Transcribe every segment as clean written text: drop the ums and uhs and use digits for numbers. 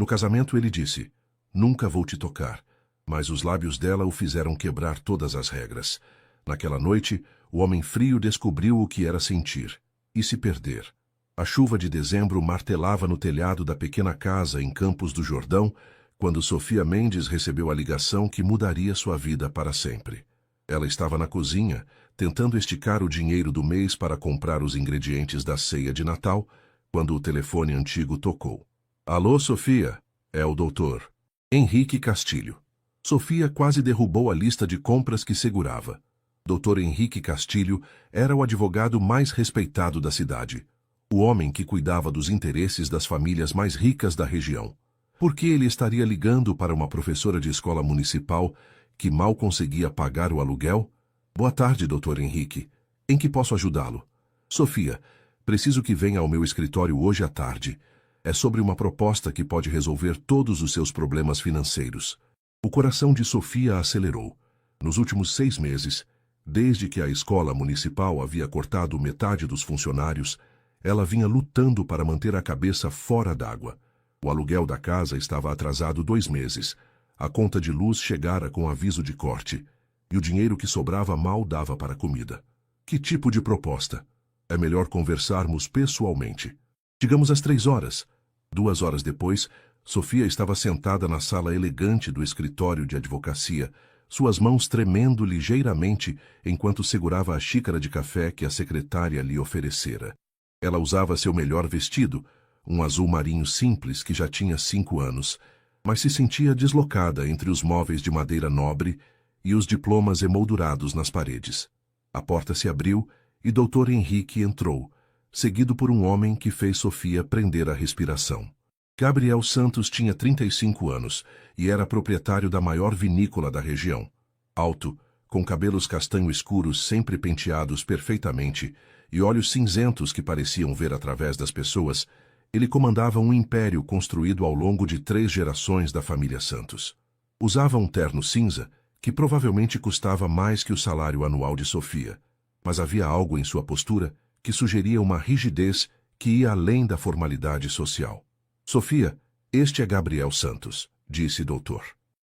No casamento ele disse, nunca vou te tocar, mas os lábios dela o fizeram quebrar todas as regras. Naquela noite, o homem frio descobriu o que era sentir e se perder. A chuva de dezembro martelava no telhado da pequena casa em Campos do Jordão, quando Sofia Mendes recebeu a ligação que mudaria sua vida para sempre. Ela estava na cozinha, tentando esticar o dinheiro do mês para comprar os ingredientes da ceia de Natal, quando o telefone antigo tocou. Alô, Sofia? É o doutor Henrique Castilho. Sofia quase derrubou a lista de compras que segurava. Dr. Henrique Castilho era o advogado mais respeitado da cidade, o homem que cuidava dos interesses das famílias mais ricas da região. Por que ele estaria ligando para uma professora de escola municipal que mal conseguia pagar o aluguel? Boa tarde, Dr. Henrique. Em que posso ajudá-lo? Sofia, preciso que venha ao meu escritório hoje à tarde. É sobre uma proposta que pode resolver todos os seus problemas financeiros. O coração de Sofia acelerou. Nos últimos 6 meses, desde que a escola municipal havia cortado metade dos funcionários, ela vinha lutando para manter a cabeça fora d'água. O aluguel da casa estava atrasado 2 meses. A conta de luz chegara com aviso de corte. E o dinheiro que sobrava mal dava para a comida. Que tipo de proposta? É melhor conversarmos pessoalmente. Digamos às 3 horas. 2 horas depois, Sofia estava sentada na sala elegante do escritório de advocacia, suas mãos tremendo ligeiramente enquanto segurava a xícara de café que a secretária lhe oferecera. Ela usava seu melhor vestido, um azul marinho simples que já tinha 5 anos, mas se sentia deslocada entre os móveis de madeira nobre e os diplomas emoldurados nas paredes. A porta se abriu e Dr. Henrique entrou, seguido por um homem que fez Sofia prender a respiração. Gabriel Santos tinha 35 anos e era proprietário da maior vinícola da região. Alto, com cabelos castanho escuros sempre penteados perfeitamente e olhos cinzentos que pareciam ver através das pessoas, ele comandava um império construído ao longo de 3 gerações da família Santos. Usava um terno cinza que provavelmente custava mais que o salário anual de Sofia, mas havia algo em sua postura que sugeria uma rigidez que ia além da formalidade social. Sofia, este é Gabriel Santos, disse doutor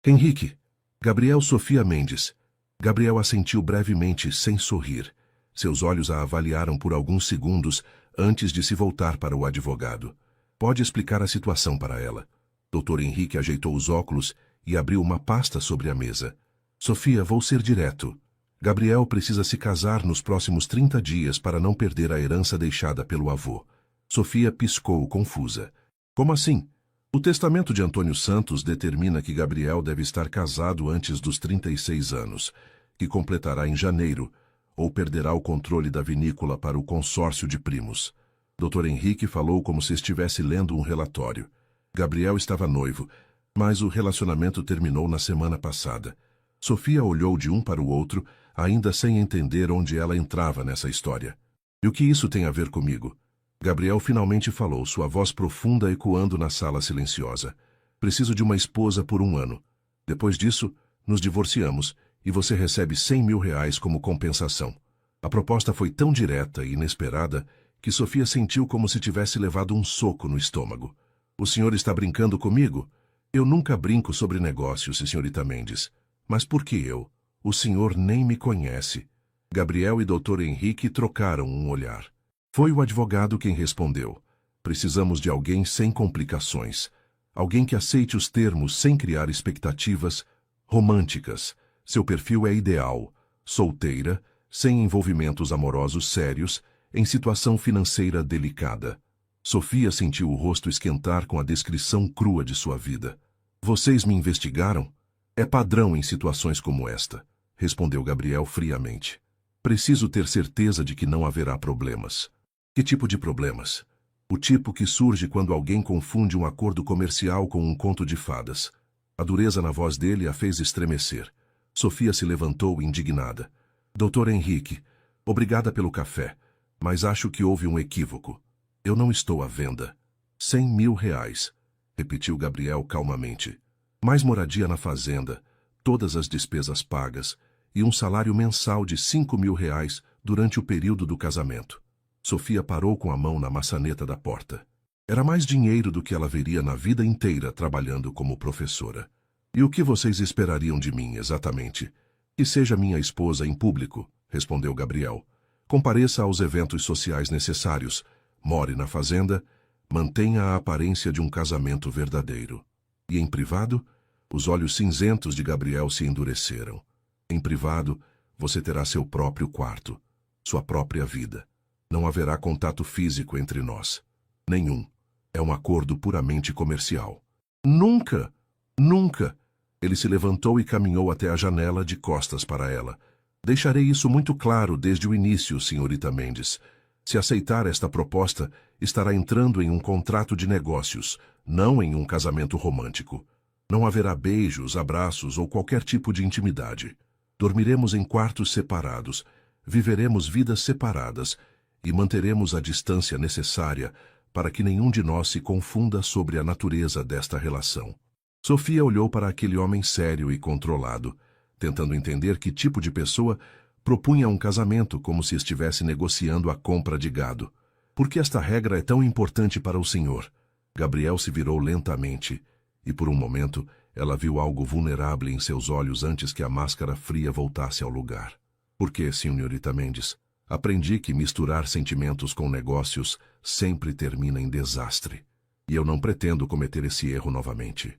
Henrique. Gabriel Sofia Mendes. Gabriel assentiu brevemente, sem sorrir. Seus olhos a avaliaram por alguns segundos antes de se voltar para o advogado. Pode explicar a situação para ela. Dr. Henrique ajeitou os óculos e abriu uma pasta sobre a mesa. Sofia, vou ser direto. Gabriel precisa se casar nos próximos 30 dias para não perder a herança deixada pelo avô. Sofia piscou, confusa. Como assim? O testamento de Antônio Santos determina que Gabriel deve estar casado antes dos 36 anos, que completará em janeiro, ou perderá o controle da vinícola para o consórcio de primos. Dr. Henrique falou como se estivesse lendo um relatório. Gabriel estava noivo, mas o relacionamento terminou na semana passada. Sofia olhou de um para o outro, ainda sem entender onde ela entrava nessa história. E o que isso tem a ver comigo? Gabriel finalmente falou, sua voz profunda ecoando na sala silenciosa. Preciso de uma esposa por 1 ano. Depois disso, nos divorciamos e você recebe 100 mil reais como compensação. A proposta foi tão direta e inesperada que Sofia sentiu como se tivesse levado um soco no estômago. O senhor está brincando comigo? Eu nunca brinco sobre negócios, senhorita Mendes. Mas por que eu? O senhor nem me conhece. Gabriel e Dr. Henrique trocaram um olhar. Foi o advogado quem respondeu. Precisamos de alguém sem complicações. Alguém que aceite os termos sem criar expectativas românticas. Seu perfil é ideal. Solteira, sem envolvimentos amorosos sérios, em situação financeira delicada. Sofia sentiu o rosto esquentar com a descrição crua de sua vida. Vocês me investigaram? É padrão em situações como esta, respondeu Gabriel friamente. Preciso ter certeza de que não haverá problemas. Que tipo de problemas? O tipo que surge quando alguém confunde um acordo comercial com um conto de fadas. A dureza na voz dele a fez estremecer. Sofia se levantou indignada. Dr. Henrique, obrigada pelo café, mas acho que houve um equívoco. Eu não estou à venda. 100 mil reais, repetiu Gabriel calmamente. Mais moradia na fazenda, todas as despesas pagas e um salário mensal de 5 mil reais durante o período do casamento. Sofia parou com a mão na maçaneta da porta. Era mais dinheiro do que ela veria na vida inteira trabalhando como professora. E o que vocês esperariam de mim, exatamente? Que seja minha esposa em público, respondeu Gabriel. Compareça aos eventos sociais necessários, more na fazenda, mantenha a aparência de um casamento verdadeiro. E em privado, os olhos cinzentos de Gabriel se endureceram. Em privado, você terá seu próprio quarto, sua própria vida. Não haverá contato físico entre nós. Nenhum. É um acordo puramente comercial. Nunca! Nunca! Ele se levantou e caminhou até a janela de costas para ela. Deixarei isso muito claro desde o início, senhorita Mendes. Se aceitar esta proposta, estará entrando em um contrato de negócios, não em um casamento romântico. Não haverá beijos, abraços ou qualquer tipo de intimidade. Dormiremos em quartos separados, viveremos vidas separadas e manteremos a distância necessária para que nenhum de nós se confunda sobre a natureza desta relação. Sofia olhou para aquele homem sério e controlado, tentando entender que tipo de pessoa propunha um casamento como se estivesse negociando a compra de gado. Por que esta regra é tão importante para o senhor? Gabriel se virou lentamente, e por um momento ela viu algo vulnerável em seus olhos antes que a máscara fria voltasse ao lugar. Porque, senhorita Mendes, aprendi que misturar sentimentos com negócios sempre termina em desastre. E eu não pretendo cometer esse erro novamente.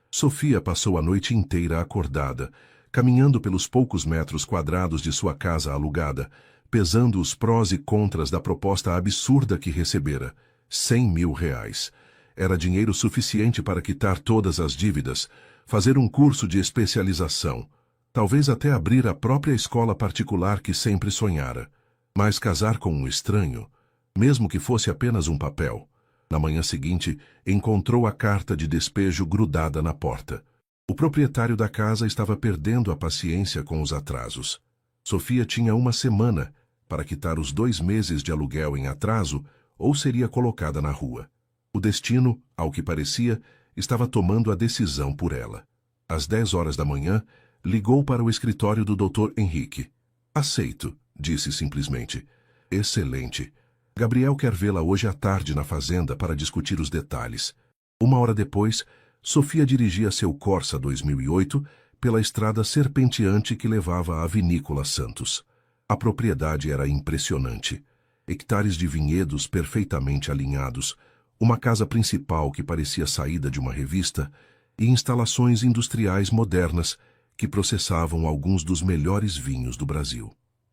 Sofia passou a noite inteira acordada, caminhando pelos poucos metros quadrados de sua casa alugada, pesando os prós e contras da proposta absurda que recebera. 100 mil reais. Era dinheiro suficiente para quitar todas as dívidas, fazer um curso de especialização, talvez até abrir a própria escola particular que sempre sonhara. Mas casar com um estranho, mesmo que fosse apenas um papel. Na manhã seguinte, encontrou a carta de despejo grudada na porta. O proprietário da casa estava perdendo a paciência com os atrasos. Sofia tinha uma semana para quitar os 2 meses de aluguel em atraso ou seria colocada na rua. O destino, ao que parecia, estava tomando a decisão por ela. Às 10 horas da manhã, ligou para o escritório do Dr. Henrique. Aceito, disse simplesmente. Excelente. Gabriel quer vê-la hoje à tarde na fazenda para discutir os detalhes. 1 hora depois, Sofia dirigia seu Corsa 2008 pela estrada serpenteante que levava à Vinícola Santos. A propriedade era impressionante. Hectares de vinhedos perfeitamente alinhados, uma casa principal que parecia saída de uma revista e instalações industriais modernas que processavam alguns dos melhores vinhos do Brasil.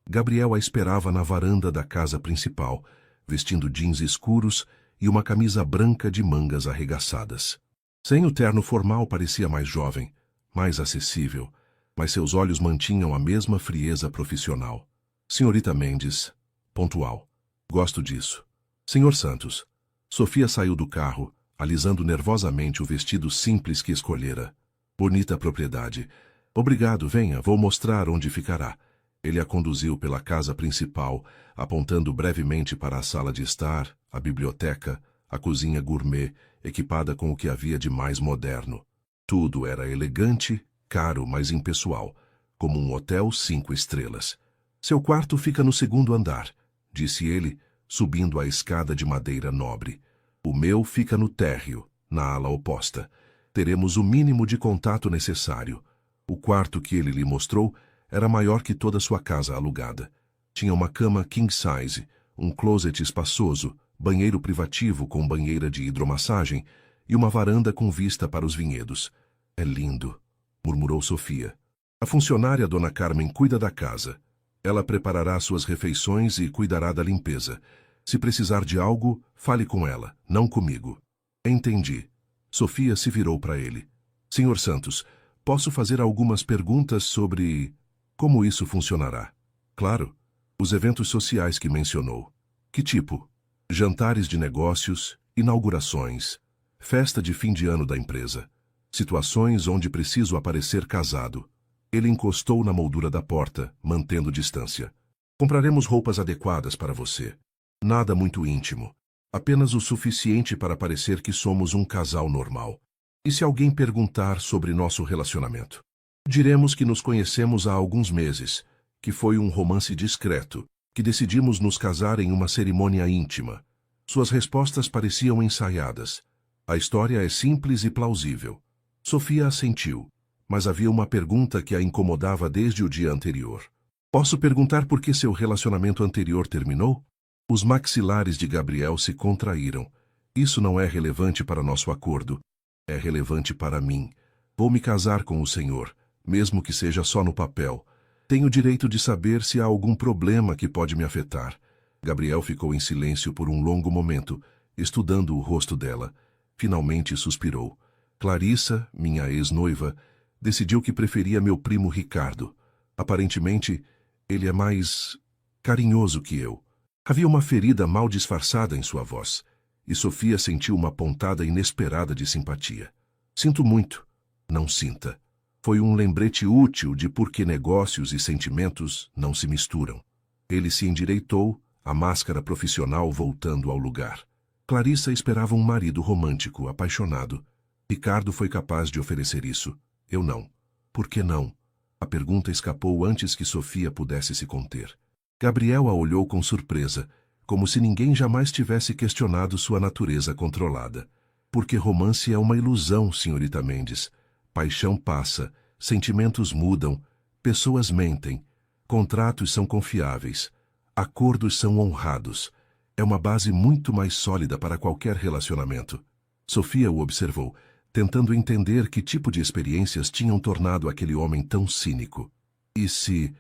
Gabriel a esperava na varanda da casa principal, vestindo jeans escuros e uma camisa branca de mangas arregaçadas. Sem o terno formal parecia mais jovem, mais acessível, mas seus olhos mantinham a mesma frieza profissional. Senhorita Mendes, pontual. Gosto disso. Senhor Santos. Sofia saiu do carro, alisando nervosamente o vestido simples que escolhera. Bonita propriedade. Obrigado, venha, vou mostrar onde ficará. Ele a conduziu pela casa principal, apontando brevemente para a sala de estar, a biblioteca, a cozinha gourmet, equipada com o que havia de mais moderno. Tudo era elegante, caro, mas impessoal, como um hotel 5 estrelas. Seu quarto fica no 2º andar, disse ele, subindo a escada de madeira nobre. O meu fica no térreo, na ala oposta. Teremos o mínimo de contato necessário. O quarto que ele lhe mostrou era maior que toda sua casa alugada. Tinha uma cama king size, um closet espaçoso, banheiro privativo com banheira de hidromassagem e uma varanda com vista para os vinhedos. É lindo, murmurou Sofia. A funcionária Dona Carmen cuida da casa. Ela preparará suas refeições e cuidará da limpeza. Se precisar de algo, fale com ela, não comigo. Entendi. Sofia se virou para ele. Senhor Santos, posso fazer algumas perguntas sobre como isso funcionará? Claro. Os eventos sociais que mencionou. Que tipo? Jantares de negócios, inaugurações, festa de fim de ano da empresa. Situações onde preciso aparecer casado. Ele encostou na moldura da porta, mantendo distância. Compraremos roupas adequadas para você. Nada muito íntimo. Apenas o suficiente para parecer que somos um casal normal. E se alguém perguntar sobre nosso relacionamento? Diremos que nos conhecemos há alguns meses, que foi um romance discreto, que decidimos nos casar em uma cerimônia íntima. Suas respostas pareciam ensaiadas. A história é simples e plausível. Sofia assentiu, mas havia uma pergunta que a incomodava desde o dia anterior. Posso perguntar por que seu relacionamento anterior terminou? Os maxilares de Gabriel se contraíram. Isso não é relevante para nosso acordo. É relevante para mim. Vou me casar com o senhor, mesmo que seja só no papel. Tenho direito de saber se há algum problema que pode me afetar. Gabriel ficou em silêncio por um longo momento, estudando o rosto dela. Finalmente suspirou. Clarissa, minha ex-noiva, decidiu que preferia meu primo Ricardo. Aparentemente, ele é mais carinhoso que eu. Havia uma ferida mal disfarçada em sua voz, e Sofia sentiu uma pontada inesperada de simpatia. Sinto muito. Não sinta. Foi um lembrete útil de por que negócios e sentimentos não se misturam. Ele se endireitou, a máscara profissional voltando ao lugar. Clarissa esperava um marido romântico, apaixonado. Ricardo foi capaz de oferecer isso. Eu não. Por que não? A pergunta escapou antes que Sofia pudesse se conter. Gabriel a olhou com surpresa, como se ninguém jamais tivesse questionado sua natureza controlada. Porque romance é uma ilusão, senhorita Mendes. Paixão passa, sentimentos mudam, pessoas mentem, contratos são confiáveis, acordos são honrados. É uma base muito mais sólida para qualquer relacionamento. Sofia o observou, tentando entender que tipo de experiências tinham tornado aquele homem tão cínico. E se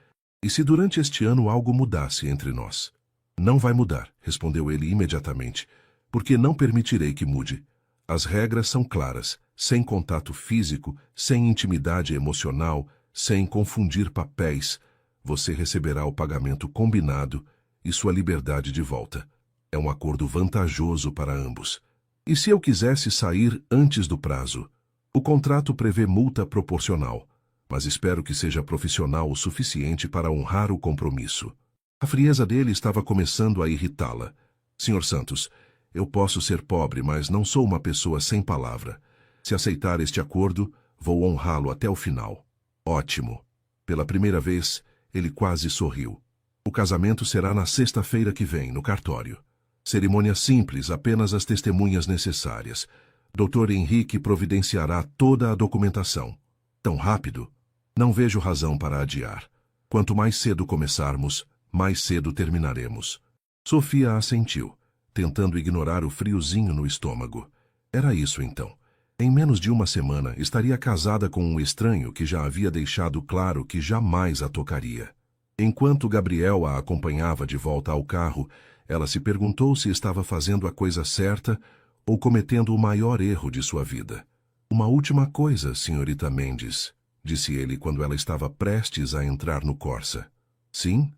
durante este ano algo mudasse entre nós? Não vai mudar, respondeu ele imediatamente, porque não permitirei que mude. As regras são claras, sem contato físico, sem intimidade emocional, sem confundir papéis. Você receberá o pagamento combinado e sua liberdade de volta. É um acordo vantajoso para ambos. E se eu quisesse sair antes do prazo? O contrato prevê multa proporcional, mas espero que seja profissional o suficiente para honrar o compromisso. A frieza dele estava começando a irritá-la. Sr. Santos, eu posso ser pobre, mas não sou uma pessoa sem palavra. Se aceitar este acordo, vou honrá-lo até o final. Ótimo. Pela primeira vez, ele quase sorriu. O casamento será na sexta-feira que vem, no cartório. Cerimônia simples, apenas as testemunhas necessárias. Dr. Henrique providenciará toda a documentação. Tão rápido? Não vejo razão para adiar. Quanto mais cedo começarmos, mais cedo terminaremos. Sofia assentiu, tentando ignorar o friozinho no estômago. Era isso então. Em menos de uma semana, estaria casada com um estranho que já havia deixado claro que jamais a tocaria. Enquanto Gabriel a acompanhava de volta ao carro, ela se perguntou se estava fazendo a coisa certa ou cometendo o maior erro de sua vida. Uma última coisa, senhorita Mendes, disse ele quando ela estava prestes a entrar no Corsa. Sim?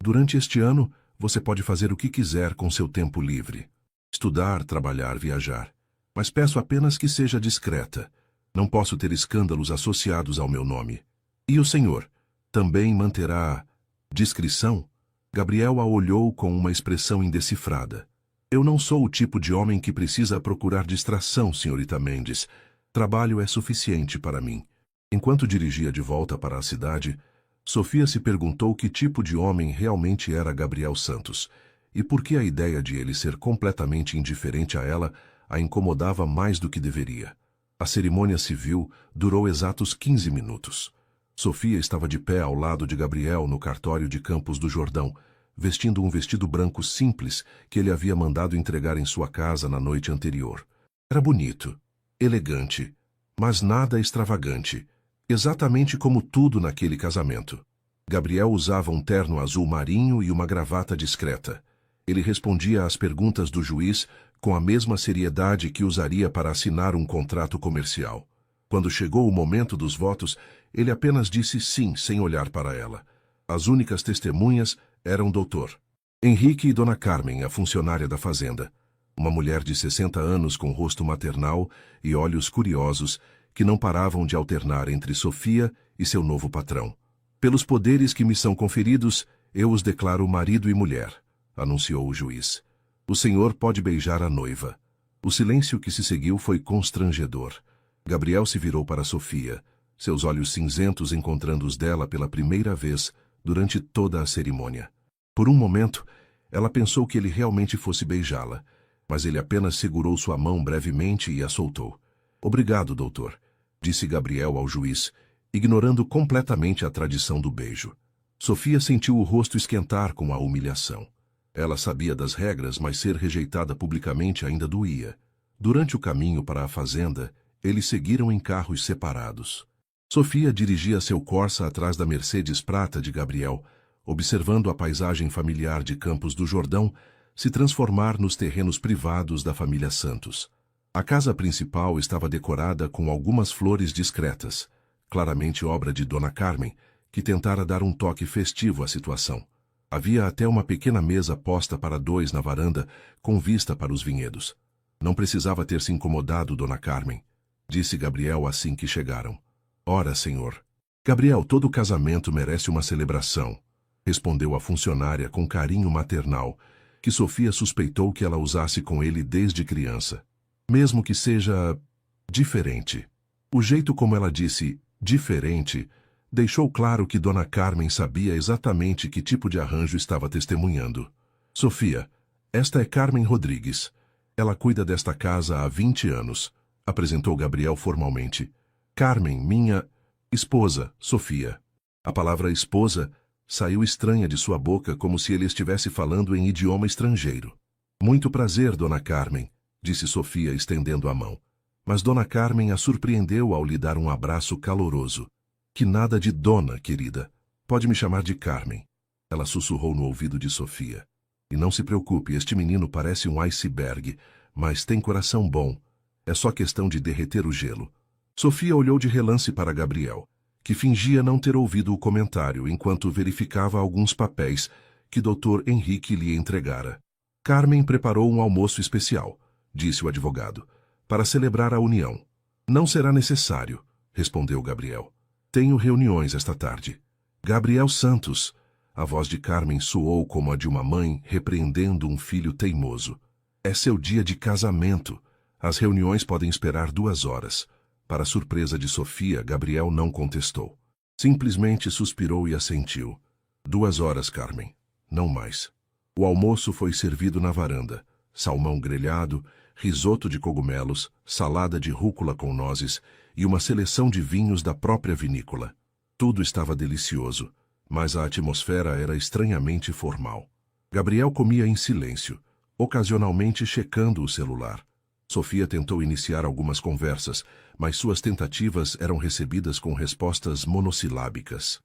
Durante este ano, você pode fazer o que quiser com seu tempo livre. Estudar, trabalhar, viajar. Mas peço apenas que seja discreta. Não posso ter escândalos associados ao meu nome. E o senhor também manterá discrição? Gabriel a olhou com uma expressão indecifrada. Eu não sou o tipo de homem que precisa procurar distração, senhorita Mendes. Trabalho é suficiente para mim. Enquanto dirigia de volta para a cidade, Sofia se perguntou que tipo de homem realmente era Gabriel Santos e por que a ideia de ele ser completamente indiferente a ela a incomodava mais do que deveria. A cerimônia civil durou exatos 15 minutos. Sofia estava de pé ao lado de Gabriel no cartório de Campos do Jordão, vestindo um vestido branco simples que ele havia mandado entregar em sua casa na noite anterior. Era bonito, elegante, mas nada extravagante, exatamente como tudo naquele casamento. Gabriel usava um terno azul marinho e uma gravata discreta. Ele respondia às perguntas do juiz com a mesma seriedade que usaria para assinar um contrato comercial. Quando chegou o momento dos votos, ele apenas disse sim sem olhar para ela. As únicas testemunhas eram Dr. Henrique e Dona Carmen, a funcionária da fazenda. Uma mulher de 60 anos com rosto maternal e olhos curiosos que não paravam de alternar entre Sofia e seu novo patrão. Pelos poderes que me são conferidos, eu os declaro marido e mulher, anunciou o juiz. O senhor pode beijar a noiva. O silêncio que se seguiu foi constrangedor. Gabriel se virou para Sofia, seus olhos cinzentos encontrando os dela pela primeira vez durante toda a cerimônia. Por um momento, ela pensou que ele realmente fosse beijá-la, mas ele apenas segurou sua mão brevemente e a soltou. Obrigado, doutor, disse Gabriel ao juiz, ignorando completamente a tradição do beijo. Sofia sentiu o rosto esquentar com a humilhação. Ela sabia das regras, mas ser rejeitada publicamente ainda doía. Durante o caminho para a fazenda, eles seguiram em carros separados. Sofia dirigia seu Corsa atrás da Mercedes prata de Gabriel, observando a paisagem familiar de Campos do Jordão se transformar nos terrenos privados da família Santos. A casa principal estava decorada com algumas flores discretas, claramente obra de Dona Carmen, que tentara dar um toque festivo à situação. Havia até uma pequena mesa posta para dois na varanda, com vista para os vinhedos. Não precisava ter se incomodado, Dona Carmen, disse Gabriel assim que chegaram. Ora, senhor. Gabriel, todo casamento merece uma celebração, respondeu a funcionária com carinho maternal, que Sofia suspeitou que ela usasse com ele desde criança. Mesmo que seja diferente. O jeito como ela disse diferente deixou claro que Dona Carmen sabia exatamente que tipo de arranjo estava testemunhando. Sofia, esta é Carmen Rodrigues. Ela cuida desta casa há 20 anos, apresentou Gabriel formalmente. Carmen, minha esposa, Sofia. A palavra esposa saiu estranha de sua boca como se ele estivesse falando em idioma estrangeiro. Muito prazer, Dona Carmen, disse Sofia estendendo a mão. Mas Dona Carmen a surpreendeu ao lhe dar um abraço caloroso. Que nada de dona, querida. Pode me chamar de Carmen. Ela sussurrou no ouvido de Sofia. E não se preocupe, este menino parece um iceberg, mas tem coração bom. É só questão de derreter o gelo. Sofia olhou de relance para Gabriel, que fingia não ter ouvido o comentário enquanto verificava alguns papéis que Dr. Henrique lhe entregara. Carmen preparou um almoço especial, disse o advogado, para celebrar a união. Não será necessário, respondeu Gabriel. Tenho reuniões esta tarde. Gabriel Santos. A voz de Carmen soou como a de uma mãe repreendendo um filho teimoso. É seu dia de casamento. As reuniões podem esperar 2 horas. Para surpresa de Sofia, Gabriel não contestou. Simplesmente suspirou e assentiu. 2 horas, Carmen. Não mais. O almoço foi servido na varanda. Salmão grelhado, risoto de cogumelos, salada de rúcula com nozes e uma seleção de vinhos da própria vinícola. Tudo estava delicioso, mas a atmosfera era estranhamente formal. Gabriel comia em silêncio, ocasionalmente checando o celular. Sofia tentou iniciar algumas conversas, mas suas tentativas eram recebidas com respostas monossilábicas.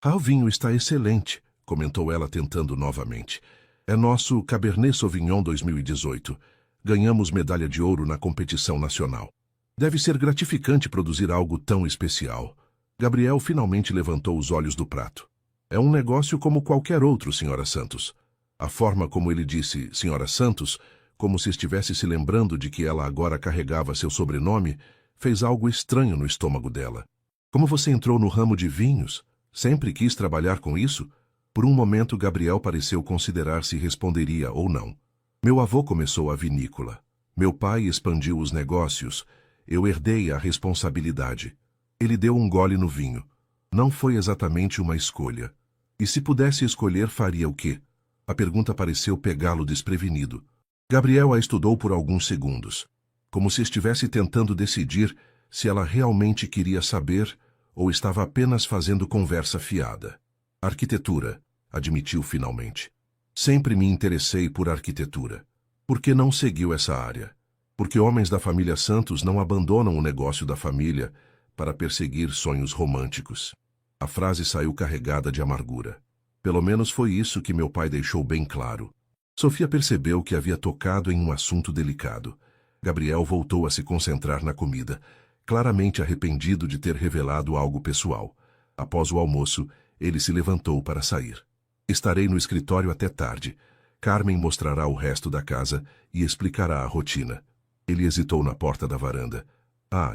O vinho está excelente, comentou ela tentando novamente. É nosso Cabernet Sauvignon 2018. Ganhamos medalha de ouro na competição nacional. Deve ser gratificante produzir algo tão especial. Gabriel finalmente levantou os olhos do prato. É um negócio como qualquer outro, Sra. Santos. A forma como ele disse Sra. Santos, como se estivesse se lembrando de que ela agora carregava seu sobrenome, fez algo estranho no estômago dela. Como você entrou no ramo de vinhos? Sempre quis trabalhar com isso? Por um momento, Gabriel pareceu considerar se responderia ou não. Meu avô começou a vinícola. Meu pai expandiu os negócios. Eu herdei a responsabilidade. Ele deu um gole no vinho. Não foi exatamente uma escolha. E se pudesse escolher, faria o quê? A pergunta pareceu pegá-lo desprevenido. Gabriel a estudou por alguns segundos, como se estivesse tentando decidir se ela realmente queria saber ou estava apenas fazendo conversa fiada. Arquitetura, admitiu finalmente. Sempre me interessei por arquitetura. Por que não seguiu essa área? Porque homens da família Santos não abandonam o negócio da família para perseguir sonhos românticos. A frase saiu carregada de amargura. Pelo menos foi isso que meu pai deixou bem claro. Sofia percebeu que havia tocado em um assunto delicado. Gabriel voltou a se concentrar na comida, claramente arrependido de ter revelado algo pessoal. Após o almoço, ele se levantou para sair. Estarei no escritório até tarde. Carmen mostrará o resto da casa e explicará a rotina. Ele hesitou na porta da varanda.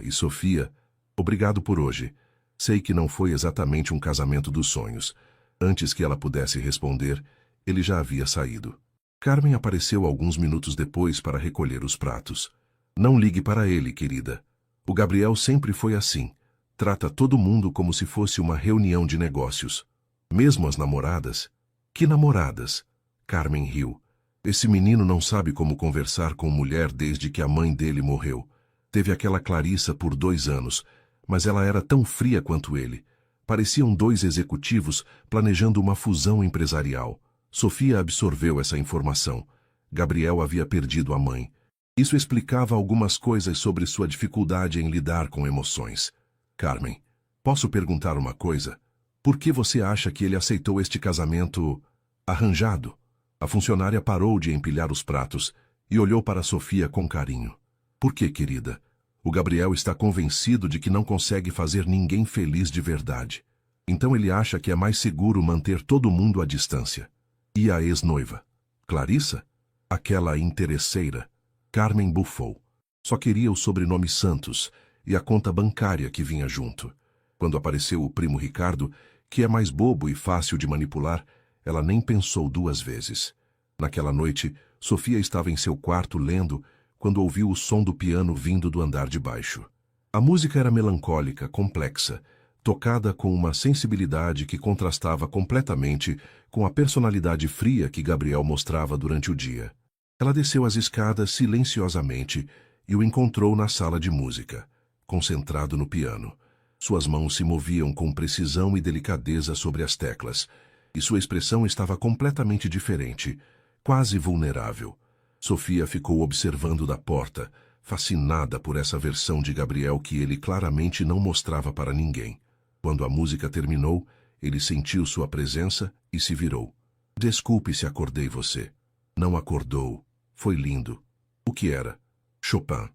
E Sofia, obrigado por hoje. Sei que não foi exatamente um casamento dos sonhos. Antes que ela pudesse responder, ele já havia saído. Carmen apareceu alguns minutos depois para recolher os pratos. Não ligue para ele, querida. O Gabriel sempre foi assim. Trata todo mundo como se fosse uma reunião de negócios. Mesmo as namoradas. Que namoradas? Carmen riu. Esse menino não sabe como conversar com mulher desde que a mãe dele morreu. Teve aquela Clarissa por 2 anos, mas ela era tão fria quanto ele. Pareciam 2 executivos planejando uma fusão empresarial. Sofia absorveu essa informação. Gabriel havia perdido a mãe. Isso explicava algumas coisas sobre sua dificuldade em lidar com emoções. Carmen, posso perguntar uma coisa? Por que você acha que ele aceitou este casamento arranjado? A funcionária parou de empilhar os pratos e olhou para Sofia com carinho. Por que, querida? O Gabriel está convencido de que não consegue fazer ninguém feliz de verdade. Então ele acha que é mais seguro manter todo mundo à distância. E a ex-noiva? Clarissa? Aquela interesseira? Carmen bufou. Só queria o sobrenome Santos e a conta bancária que vinha junto. Quando apareceu o primo Ricardo, que é mais bobo e fácil de manipular, ela nem pensou 2 vezes. Naquela noite, Sofia estava em seu quarto lendo quando ouviu o som do piano vindo do andar de baixo. A música era melancólica, complexa, tocada com uma sensibilidade que contrastava completamente com a personalidade fria que Gabriel mostrava durante o dia. Ela desceu as escadas silenciosamente e o encontrou na sala de música, concentrado no piano. Suas mãos se moviam com precisão e delicadeza sobre as teclas, e sua expressão estava completamente diferente, quase vulnerável. Sofia ficou observando da porta, fascinada por essa versão de Gabriel que ele claramente não mostrava para ninguém. Quando a música terminou, ele sentiu sua presença e se virou. Desculpe se acordei você. Não acordou. Foi lindo. O que era? Chopin.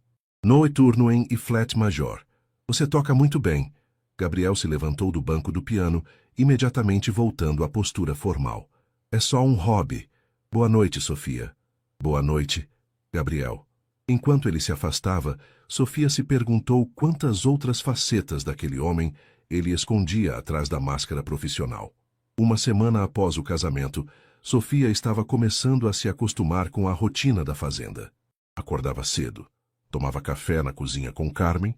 Nocturno em E-flat major. Você toca muito bem. Gabriel se levantou do banco do piano, imediatamente voltando à postura formal. É só um hobby. Boa noite, Sofia. Boa noite, Gabriel. Enquanto ele se afastava, Sofia se perguntou quantas outras facetas daquele homem ele escondia atrás da máscara profissional. Uma semana após o casamento, Sofia estava começando a se acostumar com a rotina da fazenda. Acordava cedo, tomava café na cozinha com Carmen.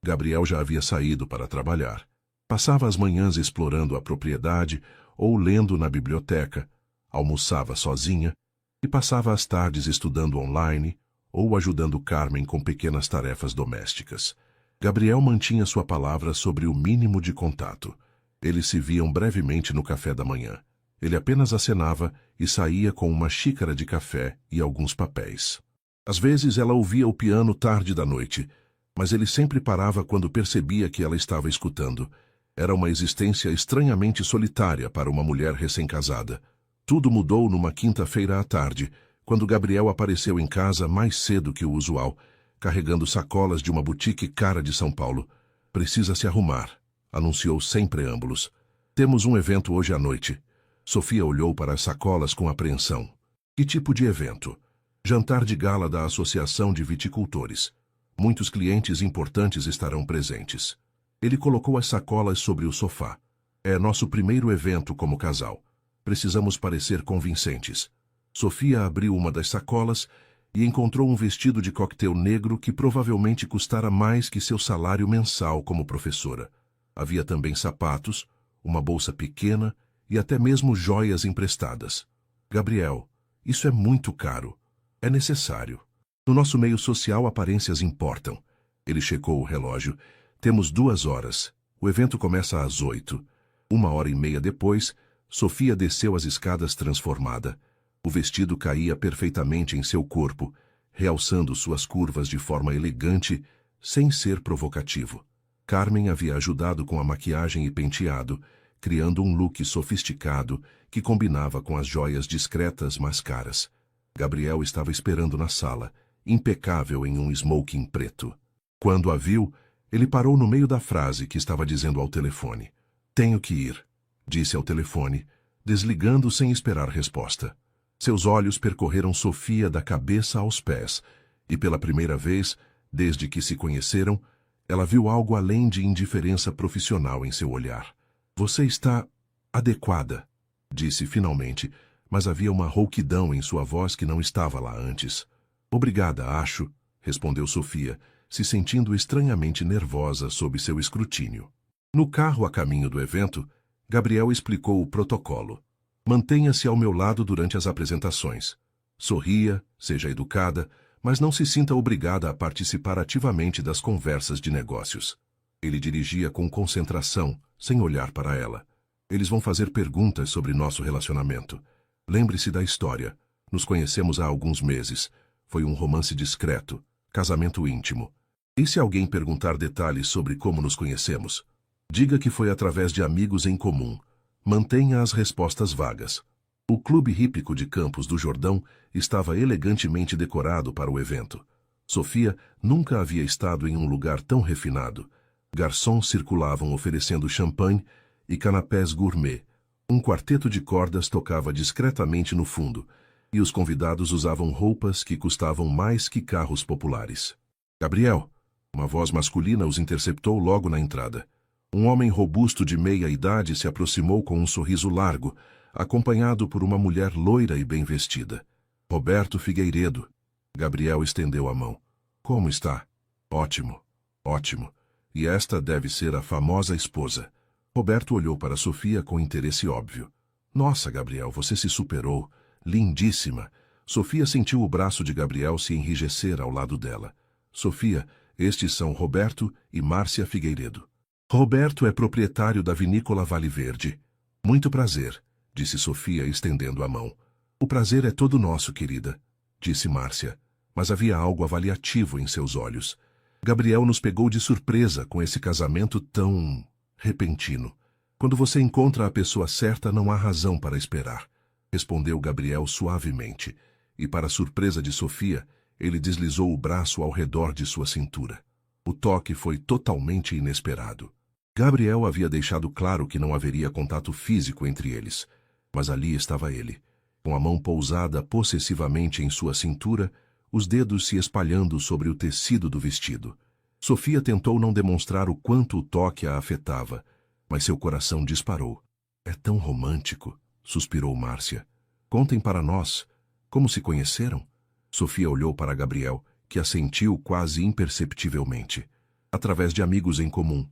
Gabriel já havia saído para trabalhar. Passava as manhãs explorando a propriedade ou lendo na biblioteca, almoçava sozinha e passava as tardes estudando online ou ajudando Carmen com pequenas tarefas domésticas. Gabriel mantinha sua palavra sobre o mínimo de contato. Eles se viam brevemente no café da manhã. Ele apenas acenava e saía com uma xícara de café e alguns papéis. Às vezes ela ouvia o piano tarde da noite, mas ele sempre parava quando percebia que ela estava escutando. Era uma existência estranhamente solitária para uma mulher recém-casada. Tudo mudou numa quinta-feira à tarde, quando Gabriel apareceu em casa mais cedo que o usual, carregando sacolas de uma boutique cara de São Paulo. Precisa se arrumar, anunciou sem preâmbulos. Temos um evento hoje à noite. Sofia olhou para as sacolas com apreensão. Que tipo de evento? Jantar de gala da Associação de Viticultores. Muitos clientes importantes estarão presentes. Ele colocou as sacolas sobre o sofá. É nosso primeiro evento como casal. Precisamos parecer convincentes. Sofia abriu uma das sacolas e encontrou um vestido de coquetel negro que provavelmente custara mais que seu salário mensal como professora. Havia também sapatos, uma bolsa pequena e até mesmo joias emprestadas. Gabriel, isso é muito caro. É necessário. No nosso meio social, aparências importam. Ele checou o relógio. Temos 2 horas. O evento começa às 8. 1h30 depois, Sofia desceu as escadas transformada. O vestido caía perfeitamente em seu corpo, realçando suas curvas de forma elegante, sem ser provocativo. Carmen havia ajudado com a maquiagem e penteado, criando um look sofisticado que combinava com as joias discretas mas caras. Gabriel estava esperando na sala, impecável em um smoking preto. Quando a viu, ele parou no meio da frase que estava dizendo ao telefone. Tenho que ir, disse ao telefone, desligando sem esperar resposta. Seus olhos percorreram Sofia da cabeça aos pés, e pela primeira vez, desde que se conheceram, ela viu algo além de indiferença profissional em seu olhar. Você está adequada, disse finalmente, mas havia uma rouquidão em sua voz que não estava lá antes. Obrigada, acho, respondeu Sofia, se sentindo estranhamente nervosa sob seu escrutínio. No carro a caminho do evento, Gabriel explicou o protocolo. Mantenha-se ao meu lado durante as apresentações. Sorria, seja educada, mas não se sinta obrigada a participar ativamente das conversas de negócios. Ele dirigia com concentração, sem olhar para ela. Eles vão fazer perguntas sobre nosso relacionamento. Lembre-se da história. Nos conhecemos há alguns meses. Foi um romance discreto, casamento íntimo. E se alguém perguntar detalhes sobre como nos conhecemos? Diga que foi através de amigos em comum. Mantenha as respostas vagas. O Clube Hípico de Campos do Jordão estava elegantemente decorado para o evento. Sofia nunca havia estado em um lugar tão refinado. Garçons circulavam oferecendo champanhe e canapés gourmet. Um quarteto de cordas tocava discretamente no fundo, e os convidados usavam roupas que custavam mais que carros populares. Gabriel, uma voz masculina os interceptou logo na entrada. Um homem robusto de meia-idade se aproximou com um sorriso largo, acompanhado por uma mulher loira e bem vestida. Roberto Figueiredo. Gabriel estendeu a mão. Como está? Ótimo, ótimo. E esta deve ser a famosa esposa. Roberto olhou para Sofia com interesse óbvio. Nossa, Gabriel, você se superou. Lindíssima. Sofia sentiu o braço de Gabriel se enrijecer ao lado dela. Sofia, estes são Roberto e Márcia Figueiredo. Roberto é proprietário da vinícola Vale Verde. Muito prazer, disse Sofia estendendo a mão. O prazer é todo nosso, querida, disse Márcia, mas havia algo avaliativo em seus olhos. Gabriel nos pegou de surpresa com esse casamento tão repentino. Quando você encontra a pessoa certa, não há razão para esperar, respondeu Gabriel suavemente, e para surpresa de Sofia, ele deslizou o braço ao redor de sua cintura. O toque foi totalmente inesperado. Gabriel havia deixado claro que não haveria contato físico entre eles, mas ali estava ele, com a mão pousada possessivamente em sua cintura, os dedos se espalhando sobre o tecido do vestido. Sofia tentou não demonstrar o quanto o toque a afetava, mas seu coração disparou. É tão romântico, suspirou Márcia. Contem para nós, como se conheceram? Sofia olhou para Gabriel, que assentiu quase imperceptivelmente. Através de amigos em comum,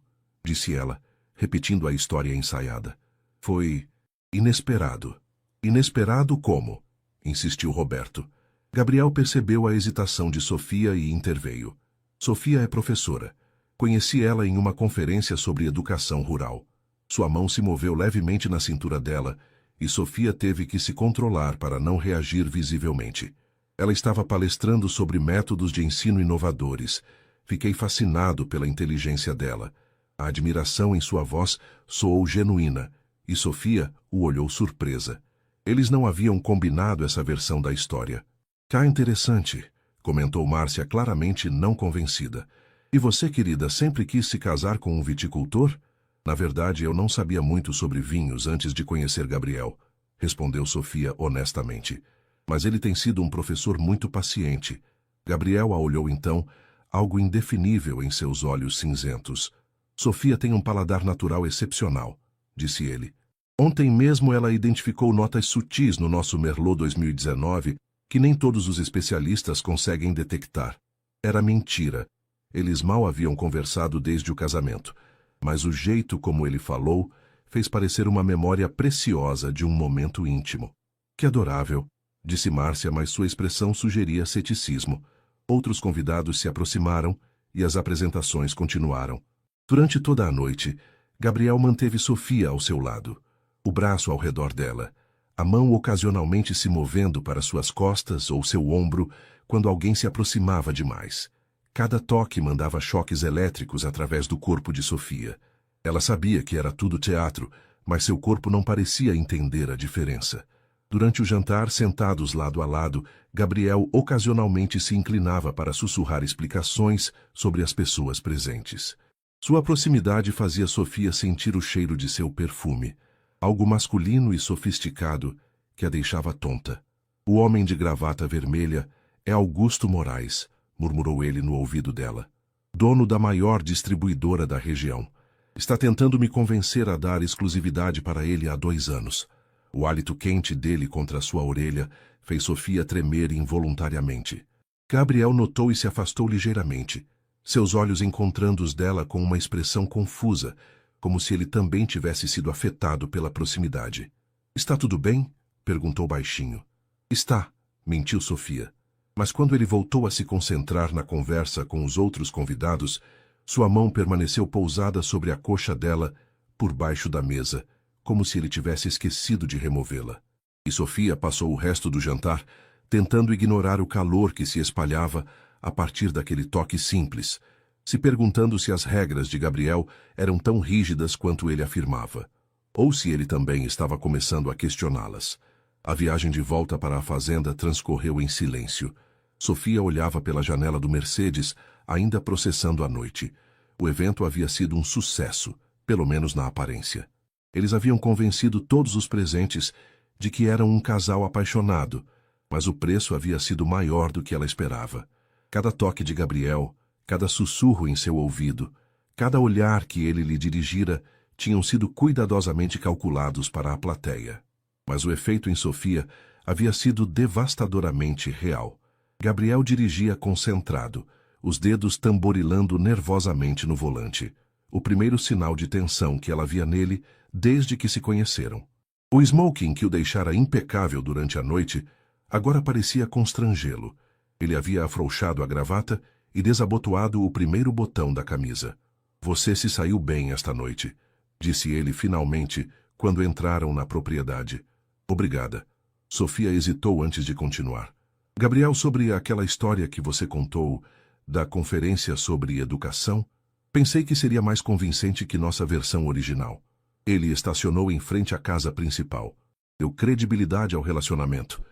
disse ela, repetindo a história ensaiada. Foi inesperado. Inesperado como? Insistiu Roberto. Gabriel percebeu a hesitação de Sofia e interveio. Sofia é professora. Conheci ela em uma conferência sobre educação rural. Sua mão se moveu levemente na cintura dela e Sofia teve que se controlar para não reagir visivelmente. Ela estava palestrando sobre métodos de ensino inovadores. Fiquei fascinado pela inteligência dela. A admiração em sua voz soou genuína e Sofia o olhou surpresa. Eles não haviam combinado essa versão da história. Cá interessante, comentou Márcia claramente não convencida. E você, querida, sempre quis se casar com um viticultor? Na verdade, eu não sabia muito sobre vinhos antes de conhecer Gabriel, respondeu Sofia honestamente. Mas ele tem sido um professor muito paciente. Gabriel a olhou então, algo indefinível em seus olhos cinzentos. Sofia tem um paladar natural excepcional, disse ele. Ontem mesmo ela identificou notas sutis no nosso Merlot 2019 que nem todos os especialistas conseguem detectar. Era mentira. Eles mal haviam conversado desde o casamento, mas o jeito como ele falou fez parecer uma memória preciosa de um momento íntimo. Que adorável, disse Márcia, mas sua expressão sugeria ceticismo. Outros convidados se aproximaram e as apresentações continuaram. Durante toda a noite, Gabriel manteve Sofia ao seu lado, o braço ao redor dela, a mão ocasionalmente se movendo para suas costas ou seu ombro quando alguém se aproximava demais. Cada toque mandava choques elétricos através do corpo de Sofia. Ela sabia que era tudo teatro, mas seu corpo não parecia entender a diferença. Durante o jantar, sentados lado a lado, Gabriel ocasionalmente se inclinava para sussurrar explicações sobre as pessoas presentes. Sua proximidade fazia Sofia sentir o cheiro de seu perfume, algo masculino e sofisticado que a deixava tonta. O homem de gravata vermelha é Augusto Moraes, murmurou ele no ouvido dela. Dono da maior distribuidora da região. Está tentando me convencer a dar exclusividade para ele há 2 anos. O hálito quente dele contra sua orelha fez Sofia tremer involuntariamente. Gabriel notou e se afastou ligeiramente, seus olhos encontrando os dela com uma expressão confusa, como se ele também tivesse sido afetado pela proximidade. Está tudo bem? Perguntou baixinho. Está, mentiu Sofia. Mas quando ele voltou a se concentrar na conversa com os outros convidados, sua mão permaneceu pousada sobre a coxa dela, por baixo da mesa, como se ele tivesse esquecido de removê-la. E Sofia passou o resto do jantar tentando ignorar o calor que se espalhava a partir daquele toque simples, se perguntando se as regras de Gabriel eram tão rígidas quanto ele afirmava, ou se ele também estava começando a questioná-las. A viagem de volta para a fazenda transcorreu em silêncio. Sofia olhava pela janela do Mercedes, ainda processando a noite. O evento havia sido um sucesso, pelo menos na aparência. Eles haviam convencido todos os presentes de que eram um casal apaixonado, mas o preço havia sido maior do que ela esperava. Cada toque de Gabriel, cada sussurro em seu ouvido, cada olhar que ele lhe dirigira tinham sido cuidadosamente calculados para a plateia. Mas o efeito em Sofia havia sido devastadoramente real. Gabriel dirigia concentrado, os dedos tamborilando nervosamente no volante, o primeiro sinal de tensão que ela via nele desde que se conheceram. O smoking que o deixara impecável durante a noite agora parecia constrangê-lo. Ele havia afrouxado a gravata e desabotoado o primeiro botão da camisa. Você se saiu bem esta noite, disse ele finalmente quando entraram na propriedade. Obrigada. Sofia hesitou antes de continuar. Gabriel, sobre aquela história que você contou da conferência sobre educação, pensei que seria mais convincente que nossa versão original. Ele estacionou em frente à casa principal. Deu credibilidade ao relacionamento.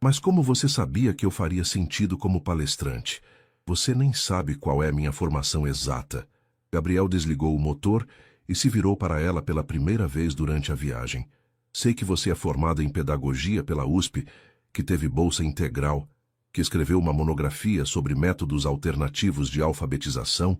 Mas como você sabia que eu faria sentido como palestrante? Você nem sabe qual é a minha formação exata. Gabriel desligou o motor e se virou para ela pela primeira vez durante a viagem. Sei que você é formada em pedagogia pela USP, que teve bolsa integral, que escreveu uma monografia sobre métodos alternativos de alfabetização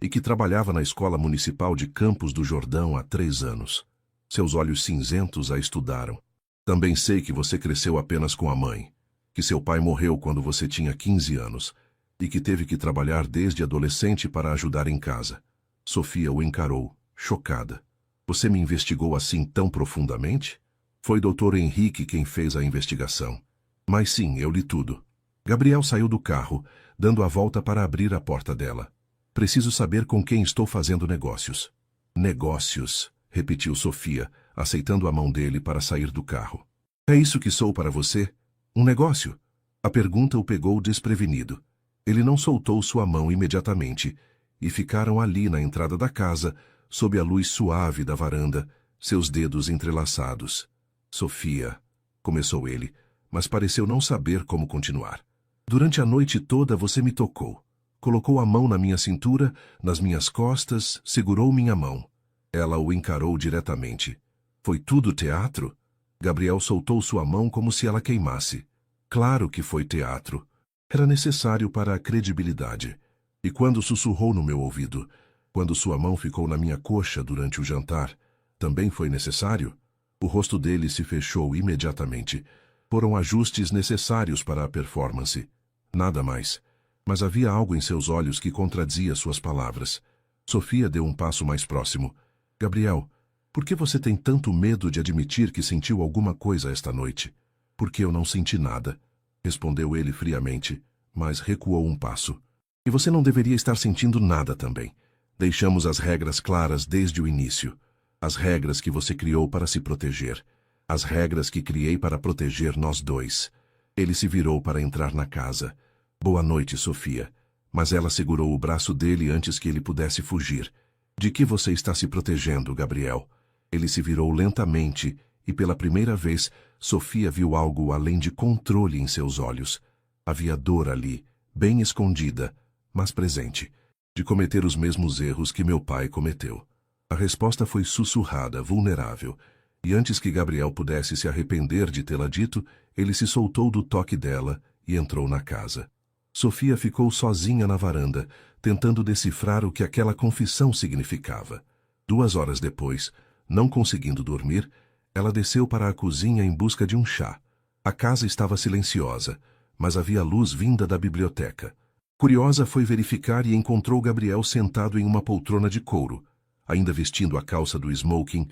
e que trabalhava na Escola Municipal de Campos do Jordão há 3 anos. Seus olhos cinzentos a estudaram. Também sei que você cresceu apenas com a mãe, que seu pai morreu quando você tinha 15 anos e que teve que trabalhar desde adolescente para ajudar em casa. Sofia o encarou, chocada. Você me investigou assim tão profundamente? Foi Dr. Henrique quem fez a investigação. Mas sim, eu li tudo. Gabriel saiu do carro, dando a volta para abrir a porta dela. Preciso saber com quem estou fazendo negócios. Negócios, repetiu Sofia, aceitando a mão dele para sair do carro. É isso que sou para você? Um negócio? A pergunta o pegou desprevenido. Ele não soltou sua mão imediatamente, e ficaram ali na entrada da casa, sob a luz suave da varanda, seus dedos entrelaçados. Sofia, começou ele, mas pareceu não saber como continuar. Durante a noite toda você me tocou. Colocou a mão na minha cintura, nas minhas costas, segurou minha mão. Ela o encarou diretamente. Foi tudo teatro? Gabriel soltou sua mão como se ela queimasse. Claro que foi teatro. Era necessário para a credibilidade. E quando sussurrou no meu ouvido, quando sua mão ficou na minha coxa durante o jantar, também foi necessário? O rosto dele se fechou imediatamente. Foram ajustes necessários para a performance. Nada mais. Mas havia algo em seus olhos que contradizia suas palavras. Sofia deu um passo mais próximo. Gabriel, por que você tem tanto medo de admitir que sentiu alguma coisa esta noite? Porque eu não senti nada, respondeu ele friamente, mas recuou um passo. E você não deveria estar sentindo nada também. Deixamos as regras claras desde o início. As regras que você criou para se proteger. As regras que criei para proteger nós dois. Ele se virou para entrar na casa. Boa noite, Sofia. Mas ela segurou o braço dele antes que ele pudesse fugir. De que você está se protegendo, Gabriel? Ele se virou lentamente e, pela primeira vez, Sofia viu algo além de controle em seus olhos. Havia dor ali, bem escondida, mas presente, de cometer os mesmos erros que meu pai cometeu. A resposta foi sussurrada, vulnerável, e antes que Gabriel pudesse se arrepender de tê-la dito, ele se soltou do toque dela e entrou na casa. Sofia ficou sozinha na varanda, tentando decifrar o que aquela confissão significava. 2 horas depois, não conseguindo dormir, ela desceu para a cozinha em busca de um chá. A casa estava silenciosa, mas havia luz vinda da biblioteca. Curiosa, foi verificar e encontrou Gabriel sentado em uma poltrona de couro, ainda vestindo a calça do smoking,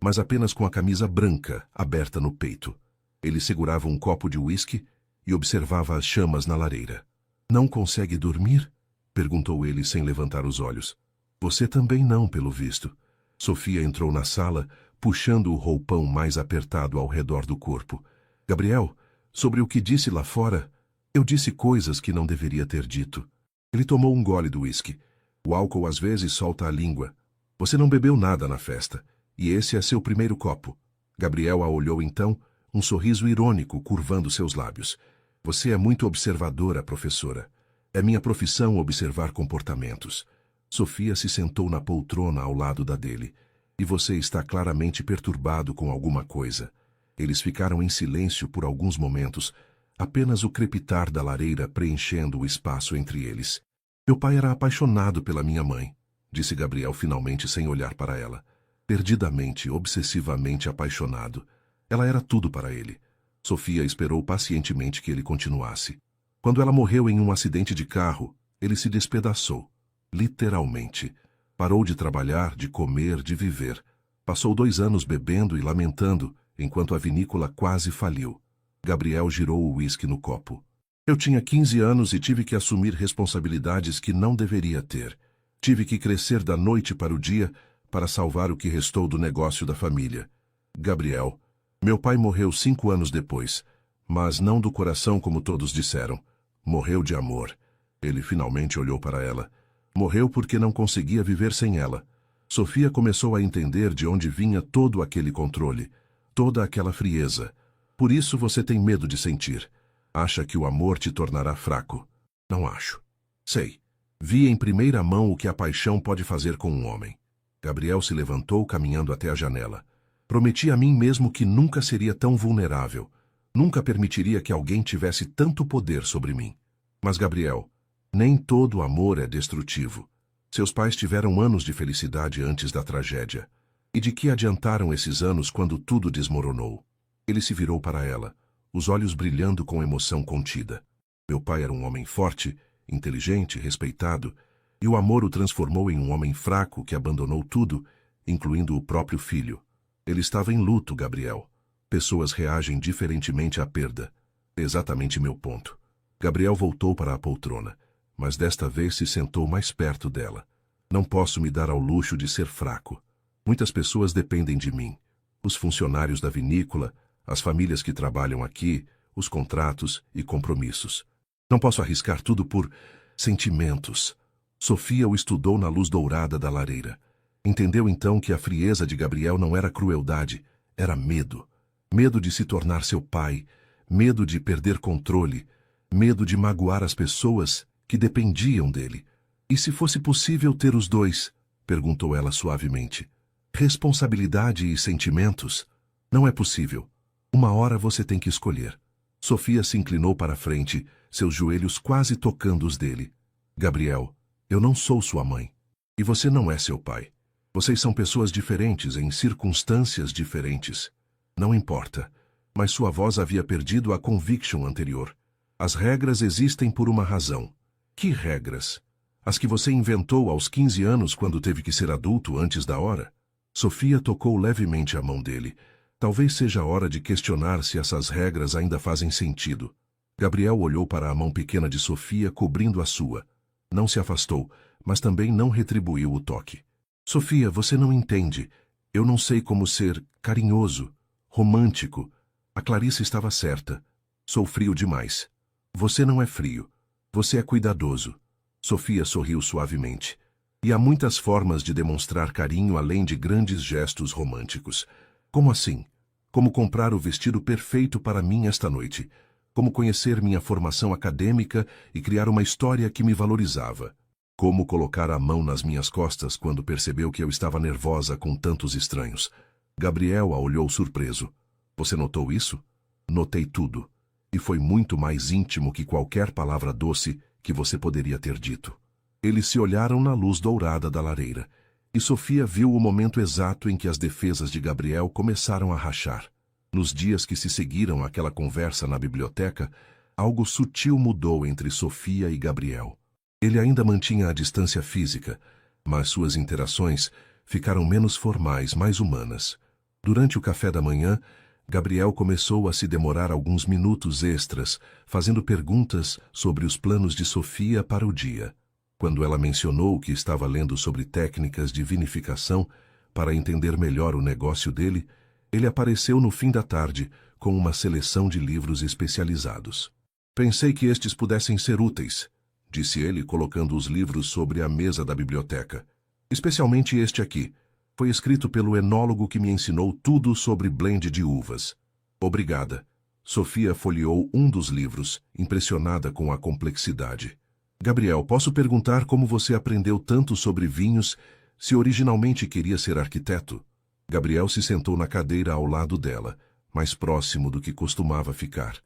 mas apenas com a camisa branca aberta no peito. Ele segurava um copo de uísque e observava as chamas na lareira. Não consegue dormir? Perguntou ele sem levantar os olhos. Você também não, pelo visto. Sofia entrou na sala, puxando o roupão mais apertado ao redor do corpo. Gabriel, sobre o que disse lá fora, eu disse coisas que não deveria ter dito. Ele tomou um gole do uísque. O álcool às vezes solta a língua. Você não bebeu nada na festa, e esse é seu primeiro copo. Gabriel a olhou então, um sorriso irônico curvando seus lábios. Você é muito observadora, professora. É minha profissão observar comportamentos. Sofia se sentou na poltrona ao lado da dele. E você está claramente perturbado com alguma coisa. Eles ficaram em silêncio por alguns momentos, apenas o crepitar da lareira preenchendo o espaço entre eles. Meu pai era apaixonado pela minha mãe, disse Gabriel finalmente sem olhar para ela. Perdidamente, obsessivamente apaixonado. Ela era tudo para ele. Sofia esperou pacientemente que ele continuasse. Quando ela morreu em um acidente de carro, ele se despedaçou. Literalmente. Parou de trabalhar, de comer, de viver. Passou 2 anos bebendo e lamentando, enquanto a vinícola quase faliu. Gabriel girou o uísque no copo. Eu tinha 15 anos e tive que assumir responsabilidades que não deveria ter. Tive que crescer da noite para o dia para salvar o que restou do negócio da família. Gabriel, meu pai morreu 5 anos depois, mas não do coração como todos disseram. Morreu de amor. Ele finalmente olhou para ela. Morreu porque não conseguia viver sem ela. Sofia começou a entender de onde vinha todo aquele controle, toda aquela frieza. Por isso você tem medo de sentir. Acha que o amor te tornará fraco. Não acho. Sei. Vi em primeira mão o que a paixão pode fazer com um homem. Gabriel se levantou caminhando até a janela. Prometi a mim mesmo que nunca seria tão vulnerável. Nunca permitiria que alguém tivesse tanto poder sobre mim. Mas, Gabriel, nem todo amor é destrutivo. Seus pais tiveram anos de felicidade antes da tragédia. E de que adiantaram esses anos quando tudo desmoronou? Ele se virou para ela, os olhos brilhando com emoção contida. Meu pai era um homem forte, inteligente, respeitado, e o amor o transformou em um homem fraco que abandonou tudo, incluindo o próprio filho. Ele estava em luto, Gabriel. Pessoas reagem diferentemente à perda. Exatamente meu ponto. Gabriel voltou para a poltrona, mas desta vez se sentou mais perto dela. Não posso me dar ao luxo de ser fraco. Muitas pessoas dependem de mim. Os funcionários da vinícola, as famílias que trabalham aqui, os contratos e compromissos. Não posso arriscar tudo por sentimentos. Sofia o estudou na luz dourada da lareira. Entendeu então que a frieza de Gabriel não era crueldade, era medo. Medo de se tornar seu pai, medo de perder controle, medo de magoar as pessoas que dependiam dele. E se fosse possível ter os dois? Perguntou ela suavemente. Responsabilidade e sentimentos? Não é possível. Uma hora você tem que escolher. Sofia se inclinou para a frente, seus joelhos quase tocando os dele. Gabriel, eu não sou sua mãe. E você não é seu pai. Vocês são pessoas diferentes em circunstâncias diferentes. Não importa. Mas sua voz havia perdido a conviction anterior. As regras existem por uma razão. Que regras? As que você inventou aos 15 anos quando teve que ser adulto antes da hora? Sofia tocou levemente a mão dele. Talvez seja a hora de questionar se essas regras ainda fazem sentido. Gabriel olhou para a mão pequena de Sofia cobrindo a sua. Não se afastou, mas também não retribuiu o toque. Sofia, você não entende. Eu não sei como ser carinhoso, romântico. A Clarice estava certa. Sou frio demais. Você não é frio. Você é cuidadoso. Sofia sorriu suavemente. E há muitas formas de demonstrar carinho além de grandes gestos românticos. Como assim? Como comprar o vestido perfeito para mim esta noite. Como conhecer minha formação acadêmica e criar uma história que me valorizava. Como colocar a mão nas minhas costas quando percebeu que eu estava nervosa com tantos estranhos. Gabriel a olhou surpreso. Você notou isso? Notei tudo. E foi muito mais íntimo que qualquer palavra doce que você poderia ter dito. Eles se olharam na luz dourada da lareira, e Sofia viu o momento exato em que as defesas de Gabriel começaram a rachar. Nos dias que se seguiram àquela conversa na biblioteca, algo sutil mudou entre Sofia e Gabriel. Ele ainda mantinha a distância física, mas suas interações ficaram menos formais, mais humanas. Durante o café da manhã, Gabriel começou a se demorar alguns minutos extras, fazendo perguntas sobre os planos de Sofia para o dia. Quando ela mencionou que estava lendo sobre técnicas de vinificação para entender melhor o negócio dele, ele apareceu no fim da tarde com uma seleção de livros especializados. Pensei que estes pudessem ser úteis, disse ele, colocando os livros sobre a mesa da biblioteca. Especialmente este aqui. Foi escrito pelo enólogo que me ensinou tudo sobre blend de uvas. Obrigada. Sofia folheou um dos livros, impressionada com a complexidade. Gabriel, posso perguntar como você aprendeu tanto sobre vinhos se originalmente queria ser arquiteto? Gabriel se sentou na cadeira ao lado dela, mais próximo do que costumava ficar.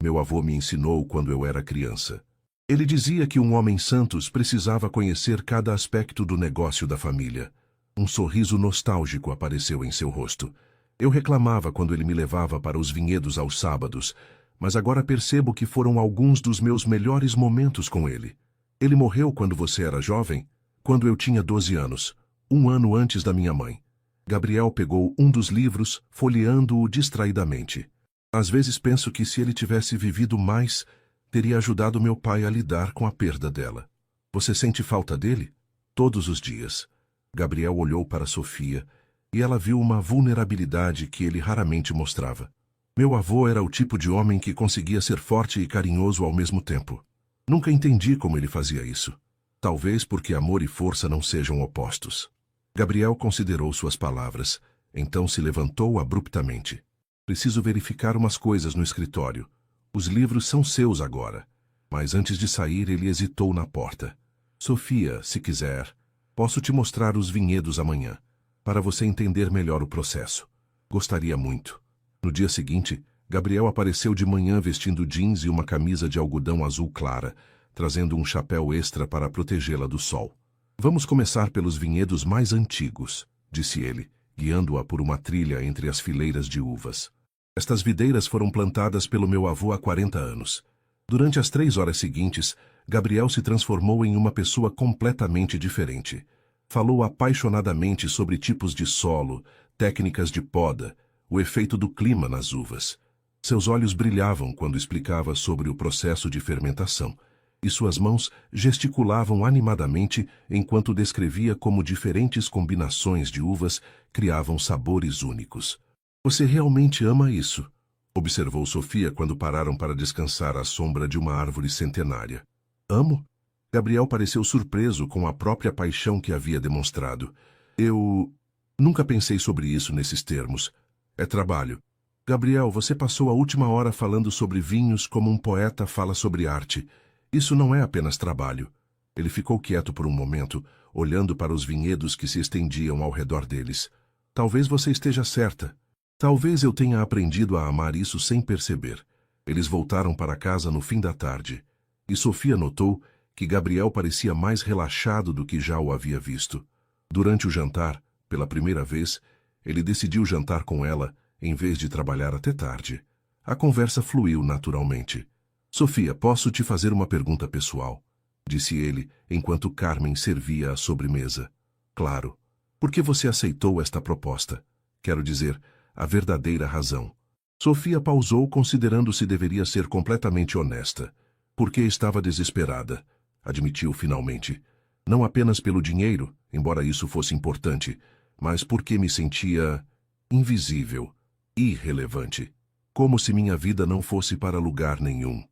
Meu avô me ensinou quando eu era criança. Ele dizia que um homem santo precisava conhecer cada aspecto do negócio da família. Um sorriso nostálgico apareceu em seu rosto. Eu reclamava quando ele me levava para os vinhedos aos sábados, mas agora percebo que foram alguns dos meus melhores momentos com ele. Ele morreu quando você era jovem? Quando eu tinha 12 anos, um ano antes da minha mãe. Gabriel pegou um dos livros, folheando-o distraidamente. Às vezes penso que se ele tivesse vivido mais, teria ajudado meu pai a lidar com a perda dela. Você sente falta dele? Todos os dias. Gabriel olhou para Sofia e ela viu uma vulnerabilidade que ele raramente mostrava. Meu avô era o tipo de homem que conseguia ser forte e carinhoso ao mesmo tempo. Nunca entendi como ele fazia isso. Talvez porque amor e força não sejam opostos. Gabriel considerou suas palavras, então se levantou abruptamente. Preciso verificar umas coisas no escritório. Os livros são seus agora. Mas antes de sair, ele hesitou na porta. Sofia, se quiser, posso te mostrar os vinhedos amanhã, para você entender melhor o processo. Gostaria muito. No dia seguinte, Gabriel apareceu de manhã vestindo jeans e uma camisa de algodão azul clara, trazendo um chapéu extra para protegê-la do sol. Vamos começar pelos vinhedos mais antigos, disse ele, guiando-a por uma trilha entre as fileiras de uvas. Estas videiras foram plantadas pelo meu avô há 40 anos. Durante as 3 horas seguintes, Gabriel se transformou em uma pessoa completamente diferente. Falou apaixonadamente sobre tipos de solo, técnicas de poda, o efeito do clima nas uvas. Seus olhos brilhavam quando explicava sobre o processo de fermentação, e suas mãos gesticulavam animadamente enquanto descrevia como diferentes combinações de uvas criavam sabores únicos. Você realmente ama isso? Observou Sofia quando pararam para descansar à sombra de uma árvore centenária. Amo? Gabriel pareceu surpreso com a própria paixão que havia demonstrado. Eu nunca pensei sobre isso nesses termos. É trabalho. Gabriel, você passou a última hora falando sobre vinhos como um poeta fala sobre arte. Isso não é apenas trabalho. Ele ficou quieto por um momento, olhando para os vinhedos que se estendiam ao redor deles. Talvez você esteja certa. Talvez eu tenha aprendido a amar isso sem perceber. Eles voltaram para casa no fim da tarde. E Sofia notou que Gabriel parecia mais relaxado do que já o havia visto. Durante o jantar, pela primeira vez, ele decidiu jantar com ela, em vez de trabalhar até tarde. A conversa fluiu naturalmente. Sofia, posso te fazer uma pergunta pessoal? Disse ele, enquanto Carmen servia a sobremesa. Claro. Por que você aceitou esta proposta? Quero dizer, a verdadeira razão. Sofia pausou, considerando se deveria ser completamente honesta. Porque estava desesperada, admitiu finalmente. Não apenas pelo dinheiro, embora isso fosse importante, mas porque me sentia invisível, irrelevante. Como se minha vida não fosse para lugar nenhum.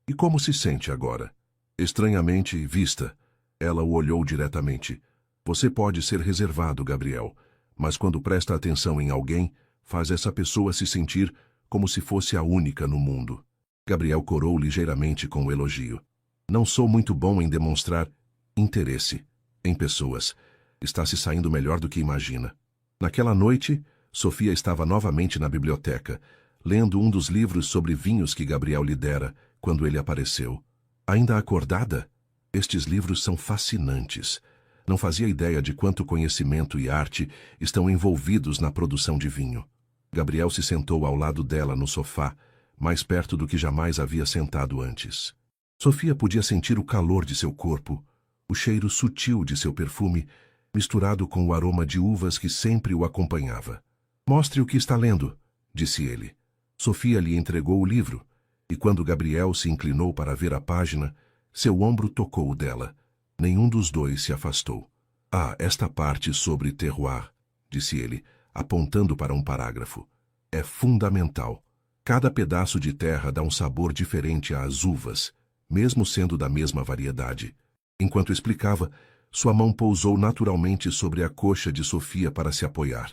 E como se sente agora? Estranhamente vista. Ela o olhou diretamente. Você pode ser reservado, Gabriel, mas quando presta atenção em alguém, faz essa pessoa se sentir como se fosse a única no mundo. Gabriel corou ligeiramente com o elogio. Não sou muito bom em demonstrar interesse em pessoas. Está se saindo melhor do que imagina. Naquela noite, Sofia estava novamente na biblioteca, lendo um dos livros sobre vinhos que Gabriel lhe dera quando ele apareceu. Ainda acordada? Estes livros são fascinantes. Não fazia ideia de quanto conhecimento e arte estão envolvidos na produção de vinho. Gabriel se sentou ao lado dela no sofá, mais perto do que jamais havia sentado antes. Sofia podia sentir o calor de seu corpo, o cheiro sutil de seu perfume, misturado com o aroma de uvas que sempre o acompanhava. Mostre o que está lendo, disse ele. Sofia lhe entregou o livro, e quando Gabriel se inclinou para ver a página, seu ombro tocou o dela. Nenhum dos dois se afastou. Ah, esta parte sobre terroir, disse ele, apontando para um parágrafo. É fundamental. Cada pedaço de terra dá um sabor diferente às uvas, mesmo sendo da mesma variedade. Enquanto explicava, sua mão pousou naturalmente sobre a coxa de Sofia para se apoiar.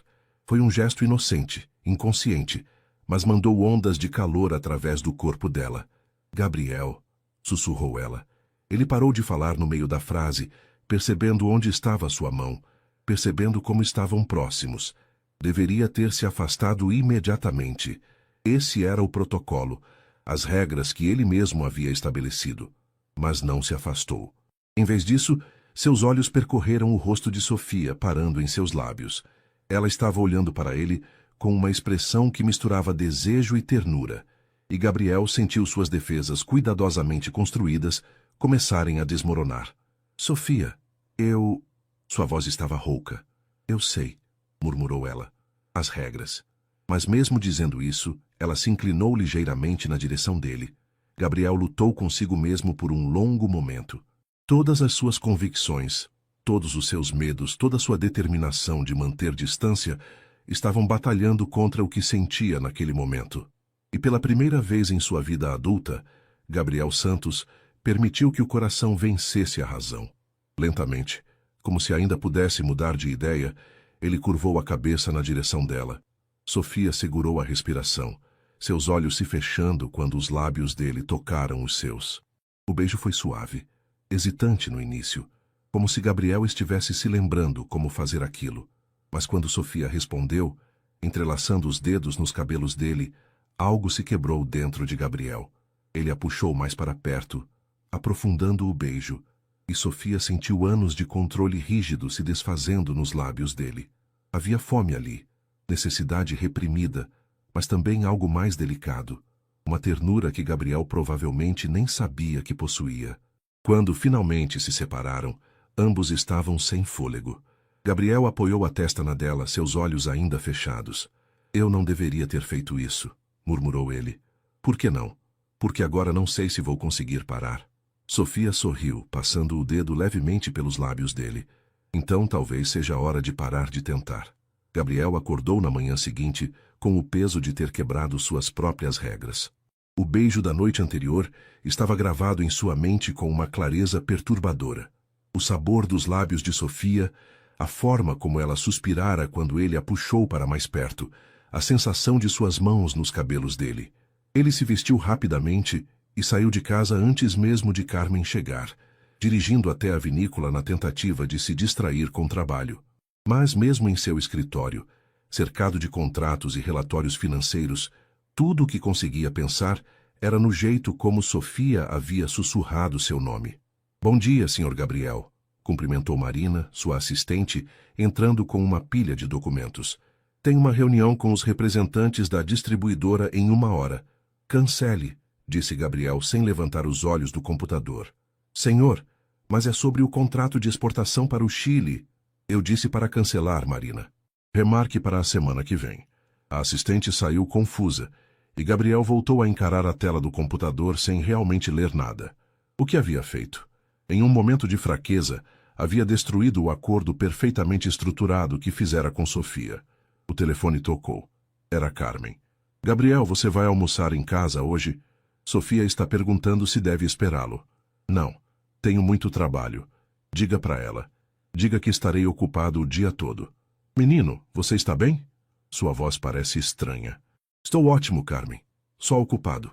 Foi um gesto inocente, inconsciente, mas mandou ondas de calor através do corpo dela. Gabriel, sussurrou ela. Ele parou de falar no meio da frase, percebendo onde estava sua mão, percebendo como estavam próximos. Deveria ter se afastado imediatamente. Esse era o protocolo, as regras que ele mesmo havia estabelecido. Mas não se afastou. Em vez disso, seus olhos percorreram o rosto de Sofia, parando em seus lábios. Ela estava olhando para ele com uma expressão que misturava desejo e ternura, e Gabriel sentiu suas defesas cuidadosamente construídas começarem a desmoronar. Sofia, eu... Sua voz estava rouca. Eu sei, murmurou ela. As regras. Mas mesmo dizendo isso, ela se inclinou ligeiramente na direção dele. Gabriel lutou consigo mesmo por um longo momento. Todas as suas convicções, todos os seus medos, toda sua determinação de manter distância estavam batalhando contra o que sentia naquele momento. E pela primeira vez em sua vida adulta, Gabriel Santos permitiu que o coração vencesse a razão. Lentamente, como se ainda pudesse mudar de ideia, ele curvou a cabeça na direção dela. Sofia segurou a respiração, seus olhos se fechando quando os lábios dele tocaram os seus. O beijo foi suave, hesitante no início, como se Gabriel estivesse se lembrando como fazer aquilo. Mas quando Sofia respondeu, entrelaçando os dedos nos cabelos dele, algo se quebrou dentro de Gabriel. Ele a puxou mais para perto, aprofundando o beijo, e Sofia sentiu anos de controle rígido se desfazendo nos lábios dele. Havia fome ali, necessidade reprimida, mas também algo mais delicado, uma ternura que Gabriel provavelmente nem sabia que possuía. Quando finalmente se separaram, ambos estavam sem fôlego. Gabriel apoiou a testa na dela, seus olhos ainda fechados. Eu não deveria ter feito isso, murmurou ele. Por que não? Porque agora não sei se vou conseguir parar. Sofia sorriu, passando o dedo levemente pelos lábios dele. Então talvez seja a hora de parar de tentar. Gabriel acordou na manhã seguinte com o peso de ter quebrado suas próprias regras. O beijo da noite anterior estava gravado em sua mente com uma clareza perturbadora. O sabor dos lábios de Sofia, a forma como ela suspirara quando ele a puxou para mais perto, a sensação de suas mãos nos cabelos dele. Ele se vestiu rapidamente e saiu de casa antes mesmo de Carmen chegar, dirigindo até a vinícola na tentativa de se distrair com o trabalho. Mas mesmo em seu escritório, cercado de contratos e relatórios financeiros, tudo o que conseguia pensar era no jeito como Sofia havia sussurrado seu nome. Bom dia, Sr. Gabriel, cumprimentou Marina, sua assistente, entrando com uma pilha de documentos. Tenho uma reunião com os representantes da distribuidora em 1 hora. Cancele, disse Gabriel sem levantar os olhos do computador. Senhor, mas é sobre o contrato de exportação para o Chile. Eu disse para cancelar, Marina. Remarque para a semana que vem. A assistente saiu confusa, e Gabriel voltou a encarar a tela do computador sem realmente ler nada. O que havia feito? Em um momento de fraqueza, havia destruído o acordo perfeitamente estruturado que fizera com Sofia. O telefone tocou. Era Carmen. Gabriel, você vai almoçar em casa hoje? Sofia está perguntando se deve esperá-lo. Não. Tenho muito trabalho. Diga para ela. Diga que estarei ocupado o dia todo. Menino, você está bem? Sua voz parece estranha. Estou ótimo, Carmen. Só ocupado.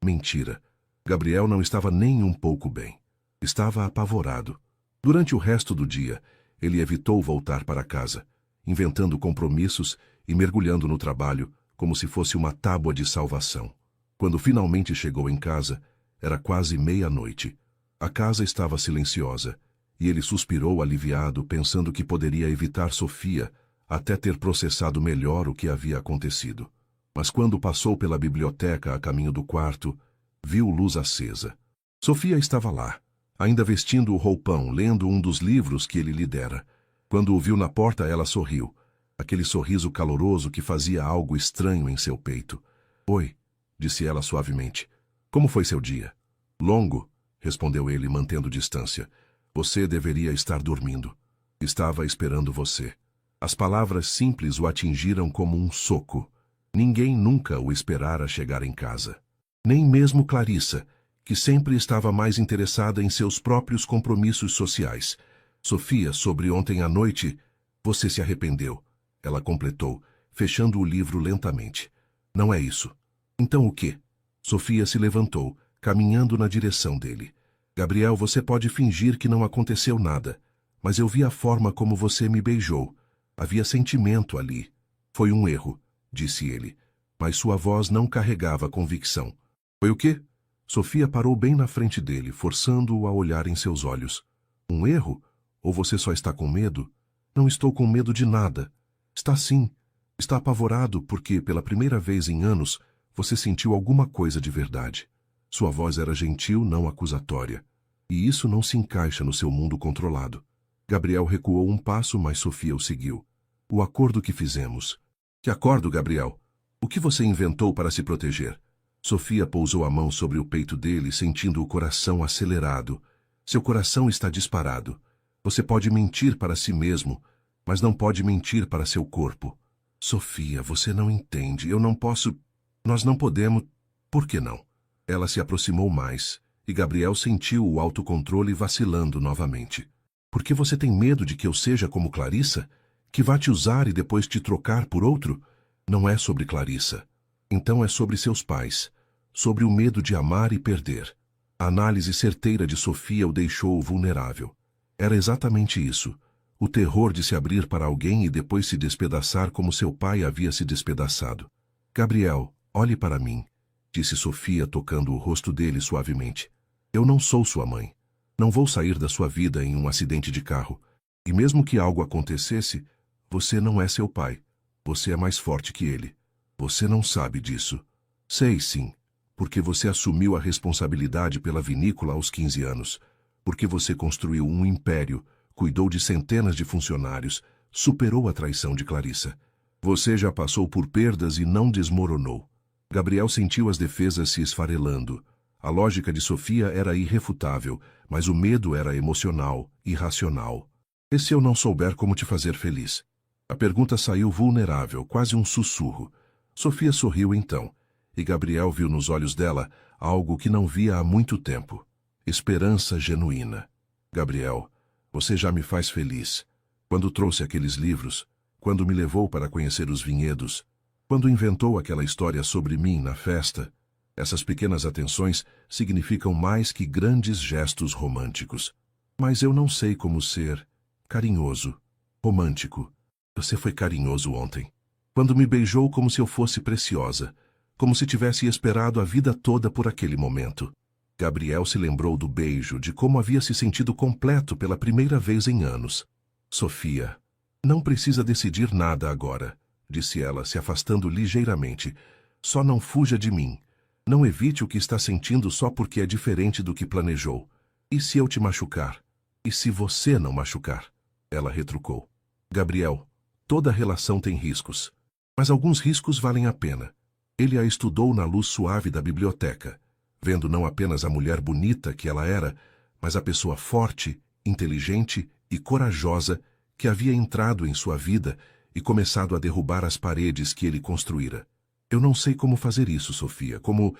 Mentira. Gabriel não estava nem um pouco bem. Estava apavorado. Durante o resto do dia, ele evitou voltar para casa, inventando compromissos e mergulhando no trabalho como se fosse uma tábua de salvação. Quando finalmente chegou em casa, era quase meia-noite. A casa estava silenciosa, e ele suspirou aliviado, pensando que poderia evitar Sofia até ter processado melhor o que havia acontecido. Mas quando passou pela biblioteca a caminho do quarto, viu luz acesa. Sofia estava lá, ainda vestindo o roupão, lendo um dos livros que ele lhe dera. Quando o viu na porta, ela sorriu. aquele sorriso caloroso que fazia algo estranho em seu peito. Oi, disse ela suavemente. Como foi seu dia? Longo, respondeu ele, mantendo distância. Você deveria estar dormindo. Estava esperando você. As palavras simples o atingiram como um soco. Ninguém nunca o esperara chegar em casa. Nem mesmo Clarissa, que sempre estava mais interessada em seus próprios compromissos sociais. Sofia, sobre ontem à noite, você se arrependeu. Ela completou, fechando o livro lentamente. Não é isso. Então o quê? Sofia se levantou, caminhando na direção dele. Gabriel, você pode fingir que não aconteceu nada, mas eu vi a forma como você me beijou. Havia sentimento ali. Foi um erro, disse ele, mas sua voz não carregava convicção. Foi o quê? Sofia parou bem na frente dele, forçando-o a olhar em seus olhos. Um erro? Ou você só está com medo? Não estou com medo de nada. Está sim. Está apavorado porque, pela primeira vez em anos, você sentiu alguma coisa de verdade. Sua voz era gentil, não acusatória. E isso não se encaixa no seu mundo controlado. Gabriel recuou um passo, mas Sofia o seguiu. O acordo que fizemos. Que acordo, Gabriel? O que você inventou para se proteger? Sofia pousou a mão sobre o peito dele, sentindo o coração acelerado. Seu coração está disparado. Você pode mentir para si mesmo, mas não pode mentir para seu corpo. Sofia, você não entende. Eu não posso... Nós não podemos... Por que não? Ela se aproximou mais, e Gabriel sentiu o autocontrole vacilando novamente. Por que você tem medo de que eu seja como Clarissa? Que vá te usar e depois te trocar por outro? Não é sobre Clarissa. Então é sobre seus pais. Sobre o medo de amar e perder. A análise certeira de Sofia o deixou vulnerável. Era exatamente isso. O terror de se abrir para alguém e depois se despedaçar como seu pai havia se despedaçado. Gabriel, olhe para mim, disse Sofia, tocando o rosto dele suavemente. Eu não sou sua mãe. Não vou sair da sua vida em um acidente de carro. E mesmo que algo acontecesse, você não é seu pai. Você é mais forte que ele. Você não sabe disso. Sei sim, porque você assumiu a responsabilidade pela vinícola aos 15 anos. Porque você construiu um império, cuidou de centenas de funcionários, superou a traição de Clarissa. Você já passou por perdas e não desmoronou. Gabriel sentiu as defesas se esfarelando. A lógica de Sofia era irrefutável, mas o medo era emocional, irracional. E se eu não souber como te fazer feliz? A pergunta saiu vulnerável, quase um sussurro. Sofia sorriu então, e Gabriel viu nos olhos dela algo que não via há muito tempo. Esperança genuína. Gabriel, você já me faz feliz. Quando trouxe aqueles livros, quando me levou para conhecer os vinhedos, quando inventou aquela história sobre mim na festa, essas pequenas atenções significam mais que grandes gestos românticos. Mas eu não sei como ser carinhoso, romântico. Você foi carinhoso ontem. Quando me beijou como se eu fosse preciosa, como se tivesse esperado a vida toda por aquele momento. Gabriel se lembrou do beijo, de como havia se sentido completo pela primeira vez em anos. Sofia, não precisa decidir nada agora, disse ela, se afastando ligeiramente. Só não fuja de mim. Não evite o que está sentindo só porque é diferente do que planejou. E se eu te machucar? E se você não machucar? Ela retrucou. Gabriel, toda relação tem riscos. Mas alguns riscos valem a pena. Ele a estudou na luz suave da biblioteca, vendo não apenas a mulher bonita que ela era, mas a pessoa forte, inteligente e corajosa que havia entrado em sua vida e começado a derrubar as paredes que ele construíra. Eu não sei como fazer isso, Sofia, como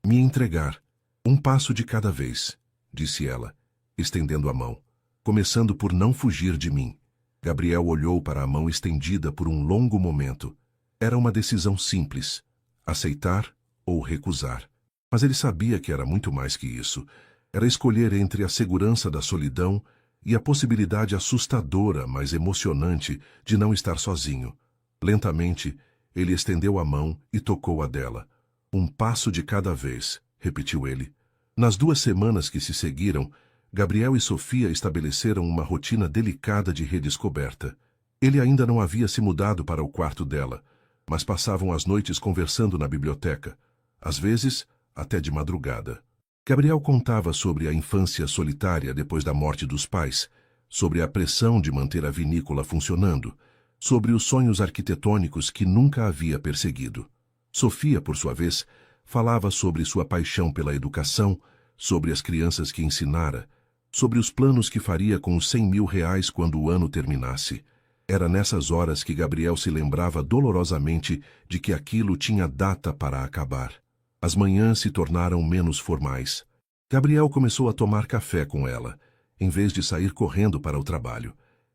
me entregar. Um passo de cada vez, disse ela, estendendo a mão, começando por não fugir de mim. Gabriel olhou para a mão estendida por um longo momento. Era uma decisão simples, aceitar ou recusar. Mas ele sabia que era muito mais que isso. Era escolher entre a segurança da solidão e a possibilidade assustadora, mas emocionante, de não estar sozinho. Lentamente, ele estendeu a mão e tocou a dela. Um passo de cada vez, repetiu ele. Nas 2 semanas que se seguiram, Gabriel e Sofia estabeleceram uma rotina delicada de redescoberta. Ele ainda não havia se mudado para o quarto dela, mas passavam as noites conversando na biblioteca, às vezes até de madrugada. Gabriel contava sobre a infância solitária depois da morte dos pais, sobre a pressão de manter a vinícola funcionando, sobre os sonhos arquitetônicos que nunca havia perseguido. Sofia, por sua vez, falava sobre sua paixão pela educação, sobre as crianças que ensinara, sobre os planos que faria com os 100 mil reais quando o ano terminasse. Era nessas horas que Gabriel se lembrava dolorosamente de que aquilo tinha data para acabar. As manhãs se tornaram menos formais. Gabriel começou a tomar café com ela, em vez de sair correndo para o trabalho.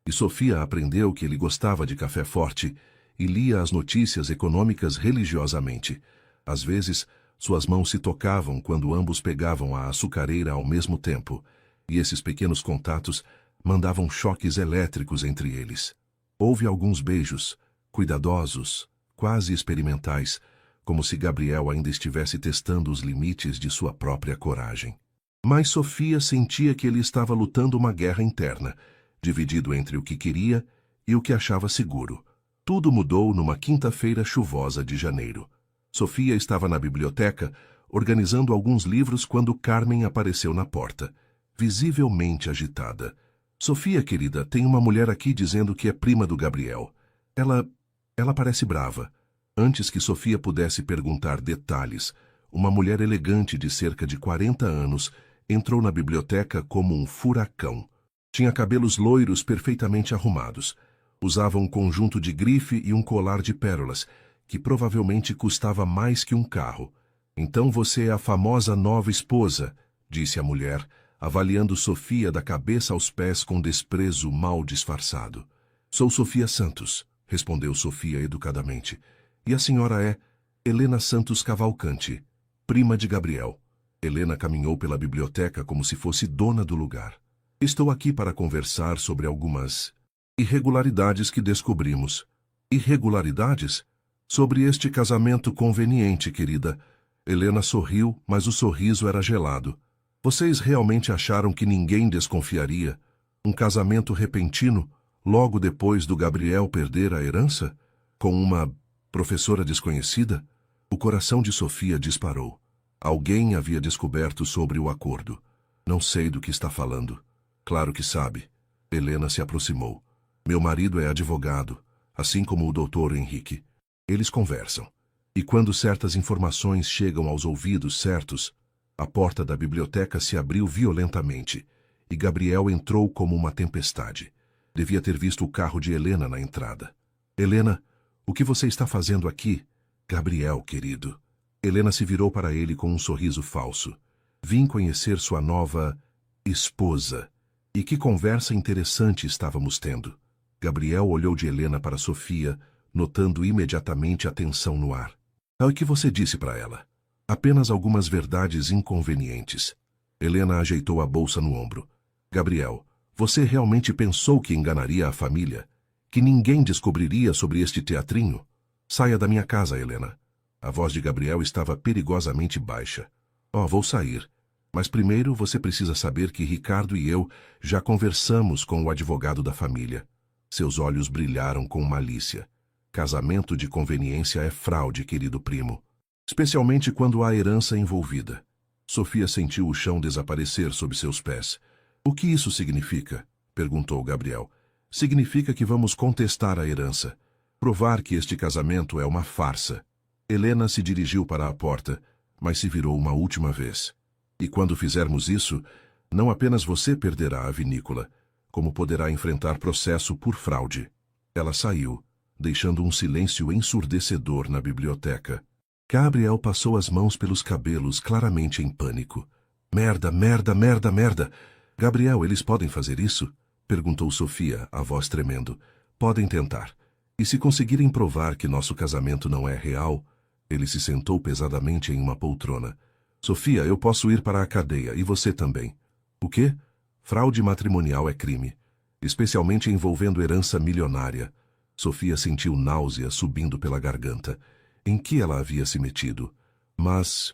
E Sofia aprendeu que ele gostava de café forte e lia as notícias econômicas religiosamente. Às vezes, suas mãos se tocavam quando ambos pegavam a açucareira ao mesmo tempo, e esses pequenos contatos mandavam choques elétricos entre eles. Houve alguns beijos, cuidadosos, quase experimentais, como se Gabriel ainda estivesse testando os limites de sua própria coragem. Mas Sofia sentia que ele estava lutando uma guerra interna, dividido entre o que queria e o que achava seguro. Tudo mudou numa quinta-feira chuvosa de janeiro. Sofia estava na biblioteca, organizando alguns livros quando Carmen apareceu na porta, visivelmente agitada. Sofia, querida, tem uma mulher aqui dizendo que é prima do Gabriel. Ela parece brava. Antes que Sofia pudesse perguntar detalhes, uma mulher elegante de cerca de 40 anos entrou na biblioteca como um furacão. Tinha cabelos loiros perfeitamente arrumados. Usava um conjunto de grife e um colar de pérolas, que provavelmente custava mais que um carro. Então você é a famosa nova esposa, disse a mulher, avaliando Sofia da cabeça aos pés com desprezo mal disfarçado. Sou Sofia Santos, respondeu Sofia educadamente. E a senhora é Helena Santos Cavalcante, prima de Gabriel. Helena caminhou pela biblioteca como se fosse dona do lugar. Estou aqui para conversar sobre algumas irregularidades que descobrimos. Irregularidades? Sobre este casamento conveniente, querida. Helena sorriu, mas o sorriso era gelado. Vocês realmente acharam que ninguém desconfiaria? Um casamento repentino, logo depois do Gabriel perder a herança? Com uma professora desconhecida? O coração de Sofia disparou. Alguém havia descoberto sobre o acordo. Não sei do que está falando. Claro que sabe. Helena se aproximou. Meu marido é advogado, assim como o doutor Henrique. Eles conversam. E quando certas informações chegam aos ouvidos certos, a porta da biblioteca se abriu violentamente, e Gabriel entrou como uma tempestade. Devia ter visto o carro de Helena na entrada. Helena, o que você está fazendo aqui? Gabriel, querido. Helena se virou para ele com um sorriso falso. Vim conhecer sua nova esposa. E que conversa interessante estávamos tendo. Gabriel olhou de Helena para Sofia, notando imediatamente a tensão no ar. O que você disse para ela? Apenas algumas verdades inconvenientes. Helena ajeitou a bolsa no ombro. Gabriel, você realmente pensou que enganaria a família? Que ninguém descobriria sobre este teatrinho? Saia da minha casa, Helena. A voz de Gabriel estava perigosamente baixa. Vou sair. Mas primeiro você precisa saber que Ricardo e eu já conversamos com o advogado da família. Seus olhos brilharam com malícia. Casamento de conveniência é fraude, querido primo. Especialmente quando há herança envolvida. Sofia sentiu o chão desaparecer sob seus pés. O que isso significa? Perguntou Gabriel. Significa que vamos contestar a herança. Provar que este casamento é uma farsa. Helena se dirigiu para a porta, mas se virou uma última vez. E quando fizermos isso, não apenas você perderá a vinícola, como poderá enfrentar processo por fraude. Ela saiu, deixando um silêncio ensurdecedor na biblioteca. Gabriel passou as mãos pelos cabelos, claramente em pânico. Merda, merda, merda, merda! Gabriel, eles podem fazer isso? Perguntou Sofia, a voz tremendo. Podem tentar. E se conseguirem provar que nosso casamento não é real... Ele se sentou pesadamente em uma poltrona. Sofia, eu posso ir para a cadeia, e você também. O quê? Fraude matrimonial é crime, especialmente envolvendo herança milionária. Sofia sentiu náusea subindo pela garganta. Em que ela havia se metido? Mas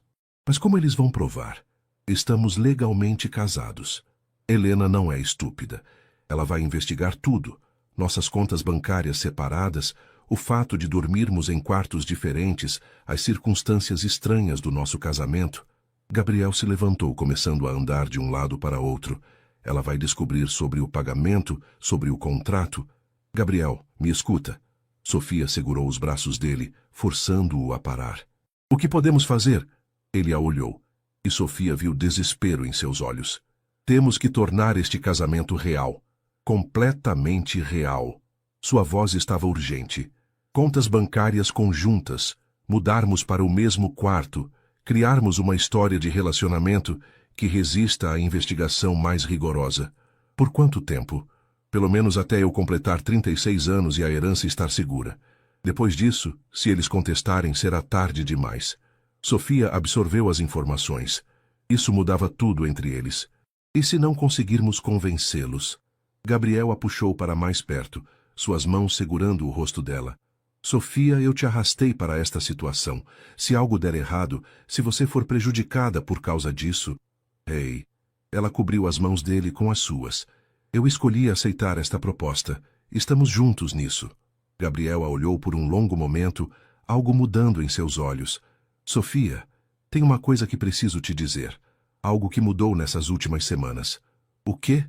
como eles vão provar? Estamos legalmente casados. Helena não é estúpida. Ela vai investigar tudo. Nossas contas bancárias separadas, o fato de dormirmos em quartos diferentes, as circunstâncias estranhas do nosso casamento. Gabriel se levantou, começando a andar de um lado para outro. Ela vai descobrir sobre o pagamento, sobre o contrato. Gabriel, me escuta. Sofia segurou os braços dele, forçando-o a parar. O que podemos fazer? Ele a olhou, e Sofia viu desespero em seus olhos. Temos que tornar este casamento real. Completamente real. Sua voz estava urgente. Contas bancárias conjuntas, mudarmos para o mesmo quarto, criarmos uma história de relacionamento que resista à investigação mais rigorosa. Por quanto tempo? Pelo menos até eu completar 36 anos e a herança estar segura. Depois disso, se eles contestarem, será tarde demais. Sofia absorveu as informações. Isso mudava tudo entre eles. E se não conseguirmos convencê-los? Gabriel a puxou para mais perto, suas mãos segurando o rosto dela. Sofia, eu te arrastei para esta situação. Se algo der errado, se você for prejudicada por causa disso... Ei, ela cobriu as mãos dele com as suas. Eu escolhi aceitar esta proposta. Estamos juntos nisso. Gabriel a olhou por um longo momento, algo mudando em seus olhos. Sofia, tem uma coisa que preciso te dizer. Algo que mudou nessas últimas semanas. O quê?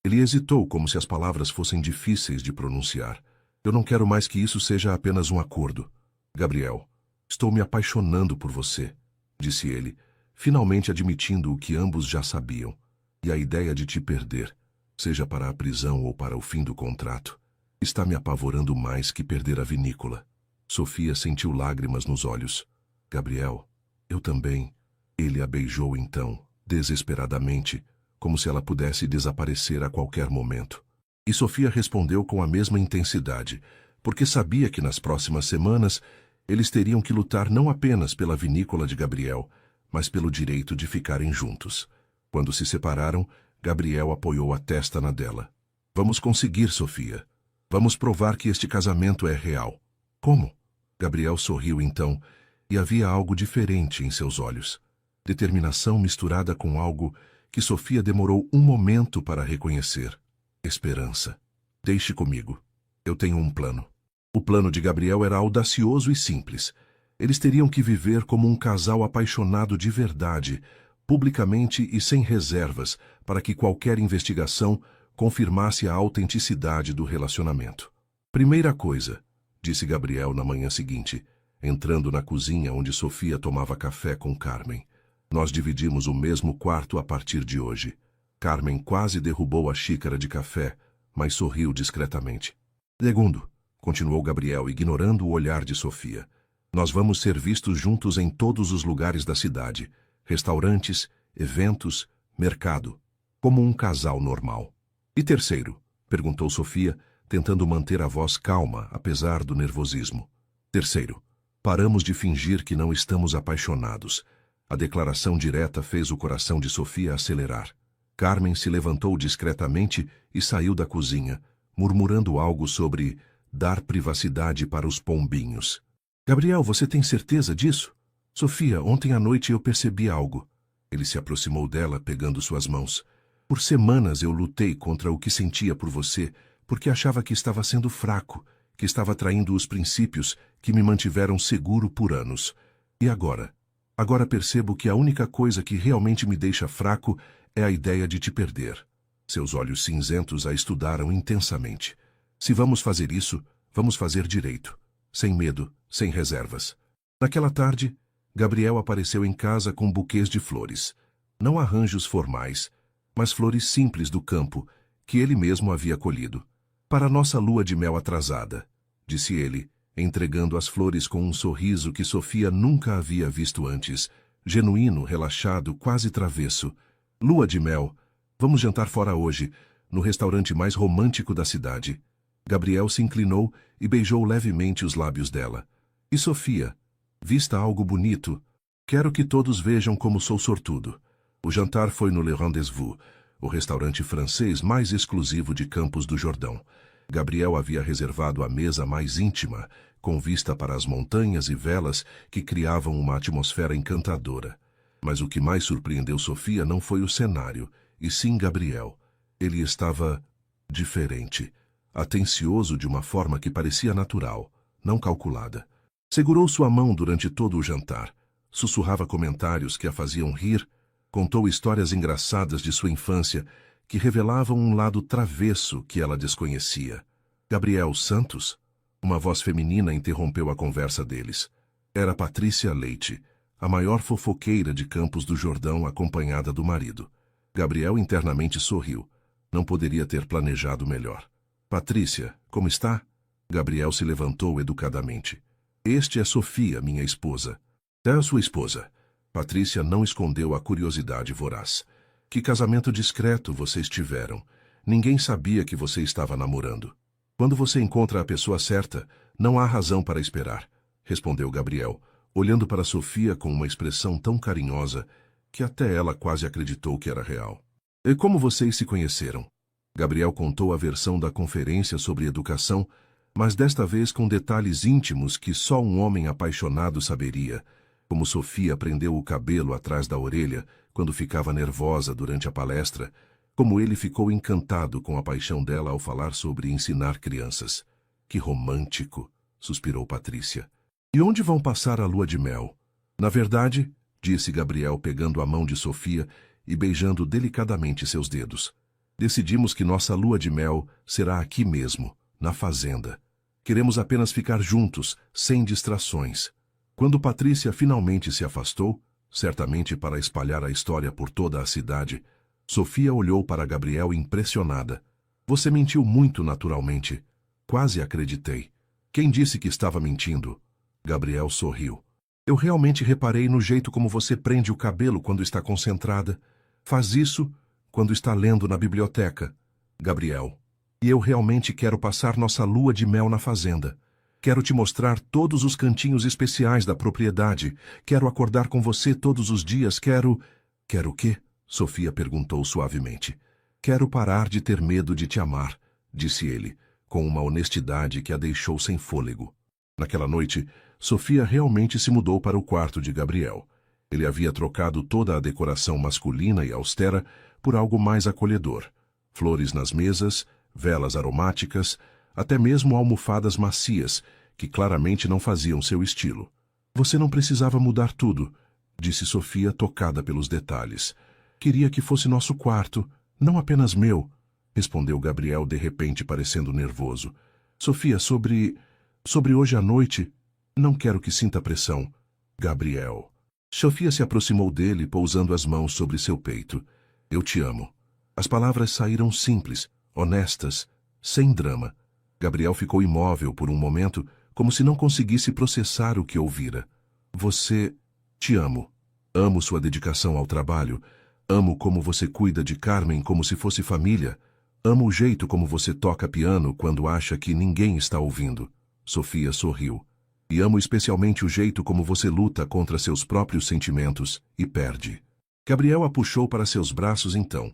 Ele hesitou, como se as palavras fossem difíceis de pronunciar. Eu não quero mais que isso seja apenas um acordo. Gabriel, estou me apaixonando por você, disse ele, finalmente admitindo o que ambos já sabiam. E a ideia de te perder, seja para a prisão ou para o fim do contrato, está me apavorando mais que perder a vinícola. Sofia sentiu lágrimas nos olhos. Gabriel, eu também. Ele a beijou então, desesperadamente, como se ela pudesse desaparecer a qualquer momento. E Sofia respondeu com a mesma intensidade, porque sabia que nas próximas semanas eles teriam que lutar não apenas pela vinícola de Gabriel, mas pelo direito de ficarem juntos. Quando se separaram, Gabriel apoiou a testa na dela. Vamos conseguir, Sofia. Vamos provar que este casamento é real. Como? Gabriel sorriu então, e havia algo diferente em seus olhos. Determinação misturada com algo que Sofia demorou um momento para reconhecer. Esperança. Deixe comigo. Eu tenho um plano. O plano de Gabriel era audacioso e simples. Eles teriam que viver como um casal apaixonado de verdade, publicamente e sem reservas, para que qualquer investigação confirmasse a autenticidade do relacionamento. Primeira coisa, disse Gabriel na manhã seguinte, entrando na cozinha onde Sofia tomava café com Carmen. Nós dividimos o mesmo quarto a partir de hoje. Carmen quase derrubou a xícara de café, mas sorriu discretamente. Segundo, continuou Gabriel, ignorando o olhar de Sofia, nós vamos ser vistos juntos em todos os lugares da cidade, restaurantes, eventos, mercado, como um casal normal. E terceiro, perguntou Sofia, tentando manter a voz calma, apesar do nervosismo. Terceiro, paramos de fingir que não estamos apaixonados. A declaração direta fez o coração de Sofia acelerar. Carmen se levantou discretamente e saiu da cozinha, murmurando algo sobre dar privacidade para os pombinhos. Gabriel, você tem certeza disso? Sofia, ontem à noite eu percebi algo. Ele se aproximou dela, pegando suas mãos. Por semanas eu lutei contra o que sentia por você, porque achava que estava sendo fraco, que estava traindo os princípios que me mantiveram seguro por anos. E agora? Agora percebo que a única coisa que realmente me deixa fraco é a ideia de te perder. Seus olhos cinzentos a estudaram intensamente. Se vamos fazer isso, vamos fazer direito. Sem medo, sem reservas. Naquela tarde, Gabriel apareceu em casa com buquês de flores. Não arranjos formais, mas flores simples do campo, que ele mesmo havia colhido. Para nossa lua de mel atrasada, disse ele, entregando as flores com um sorriso que Sofia nunca havia visto antes, genuíno, relaxado, quase travesso. Lua de mel, vamos jantar fora hoje, no restaurante mais romântico da cidade. Gabriel se inclinou e beijou levemente os lábios dela. E Sofia, vista algo bonito, quero que todos vejam como sou sortudo. O jantar foi no Le Rendez-Vous, o restaurante francês mais exclusivo de Campos do Jordão. Gabriel havia reservado a mesa mais íntima, com vista para as montanhas e velas que criavam uma atmosfera encantadora. Mas o que mais surpreendeu Sofia não foi o cenário, e sim Gabriel. Ele estava diferente, atencioso de uma forma que parecia natural, não calculada. Segurou sua mão durante todo o jantar, sussurrava comentários que a faziam rir, contou histórias engraçadas de sua infância que revelavam um lado travesso que ela desconhecia. Gabriel Santos? Uma voz feminina interrompeu a conversa deles. Era Patrícia Leite, a maior fofoqueira de Campos do Jordão, acompanhada do marido. Gabriel internamente sorriu. Não poderia ter planejado melhor. Patrícia, como está? Gabriel se levantou educadamente. Este é Sofia, minha esposa. É a sua esposa. Patrícia não escondeu a curiosidade voraz. Que casamento discreto vocês tiveram. Ninguém sabia que você estava namorando. Quando você encontra a pessoa certa, não há razão para esperar, respondeu Gabriel, olhando para Sofia com uma expressão tão carinhosa que até ela quase acreditou que era real. E como vocês se conheceram? Gabriel contou a versão da conferência sobre educação, mas desta vez com detalhes íntimos que só um homem apaixonado saberia, como Sofia prendeu o cabelo atrás da orelha quando ficava nervosa durante a palestra, como ele ficou encantado com a paixão dela ao falar sobre ensinar crianças. Que romântico, suspirou Patrícia. E onde vão passar a lua de mel? Na verdade, disse Gabriel pegando a mão de Sofia e beijando delicadamente seus dedos. Decidimos que nossa lua de mel será aqui mesmo, na fazenda. Queremos apenas ficar juntos, sem distrações. Quando Patrícia finalmente se afastou, certamente para espalhar a história por toda a cidade, Sofia olhou para Gabriel impressionada. Você mentiu muito naturalmente. Quase acreditei. Quem disse que estava mentindo? Gabriel sorriu. Eu realmente reparei no jeito como você prende o cabelo quando está concentrada. Faz isso quando está lendo na biblioteca. Gabriel. E eu realmente quero passar nossa lua de mel na fazenda. Quero te mostrar todos os cantinhos especiais da propriedade. Quero acordar com você todos os dias. Quero o quê? Sofia perguntou suavemente. Quero parar de ter medo de te amar, disse ele, com uma honestidade que a deixou sem fôlego. Naquela noite, Sofia realmente se mudou para o quarto de Gabriel. Ele havia trocado toda a decoração masculina e austera por algo mais acolhedor. Flores nas mesas, velas aromáticas, até mesmo almofadas macias, que claramente não faziam seu estilo. Você não precisava mudar tudo, disse Sofia, tocada pelos detalhes. Queria que fosse nosso quarto, não apenas meu, respondeu Gabriel de repente parecendo nervoso. Sofia, sobre hoje à noite, não quero que sinta pressão. Gabriel. Sofia se aproximou dele, pousando as mãos sobre seu peito. Eu te amo. As palavras saíram simples, honestas, sem drama. Gabriel ficou imóvel por um momento, como se não conseguisse processar o que ouvira. Você... te amo. Amo sua dedicação ao trabalho. Amo como você cuida de Carmen como se fosse família. Amo o jeito como você toca piano quando acha que ninguém está ouvindo. Sofia sorriu. E amo especialmente o jeito como você luta contra seus próprios sentimentos e perde. Gabriel a puxou para seus braços então,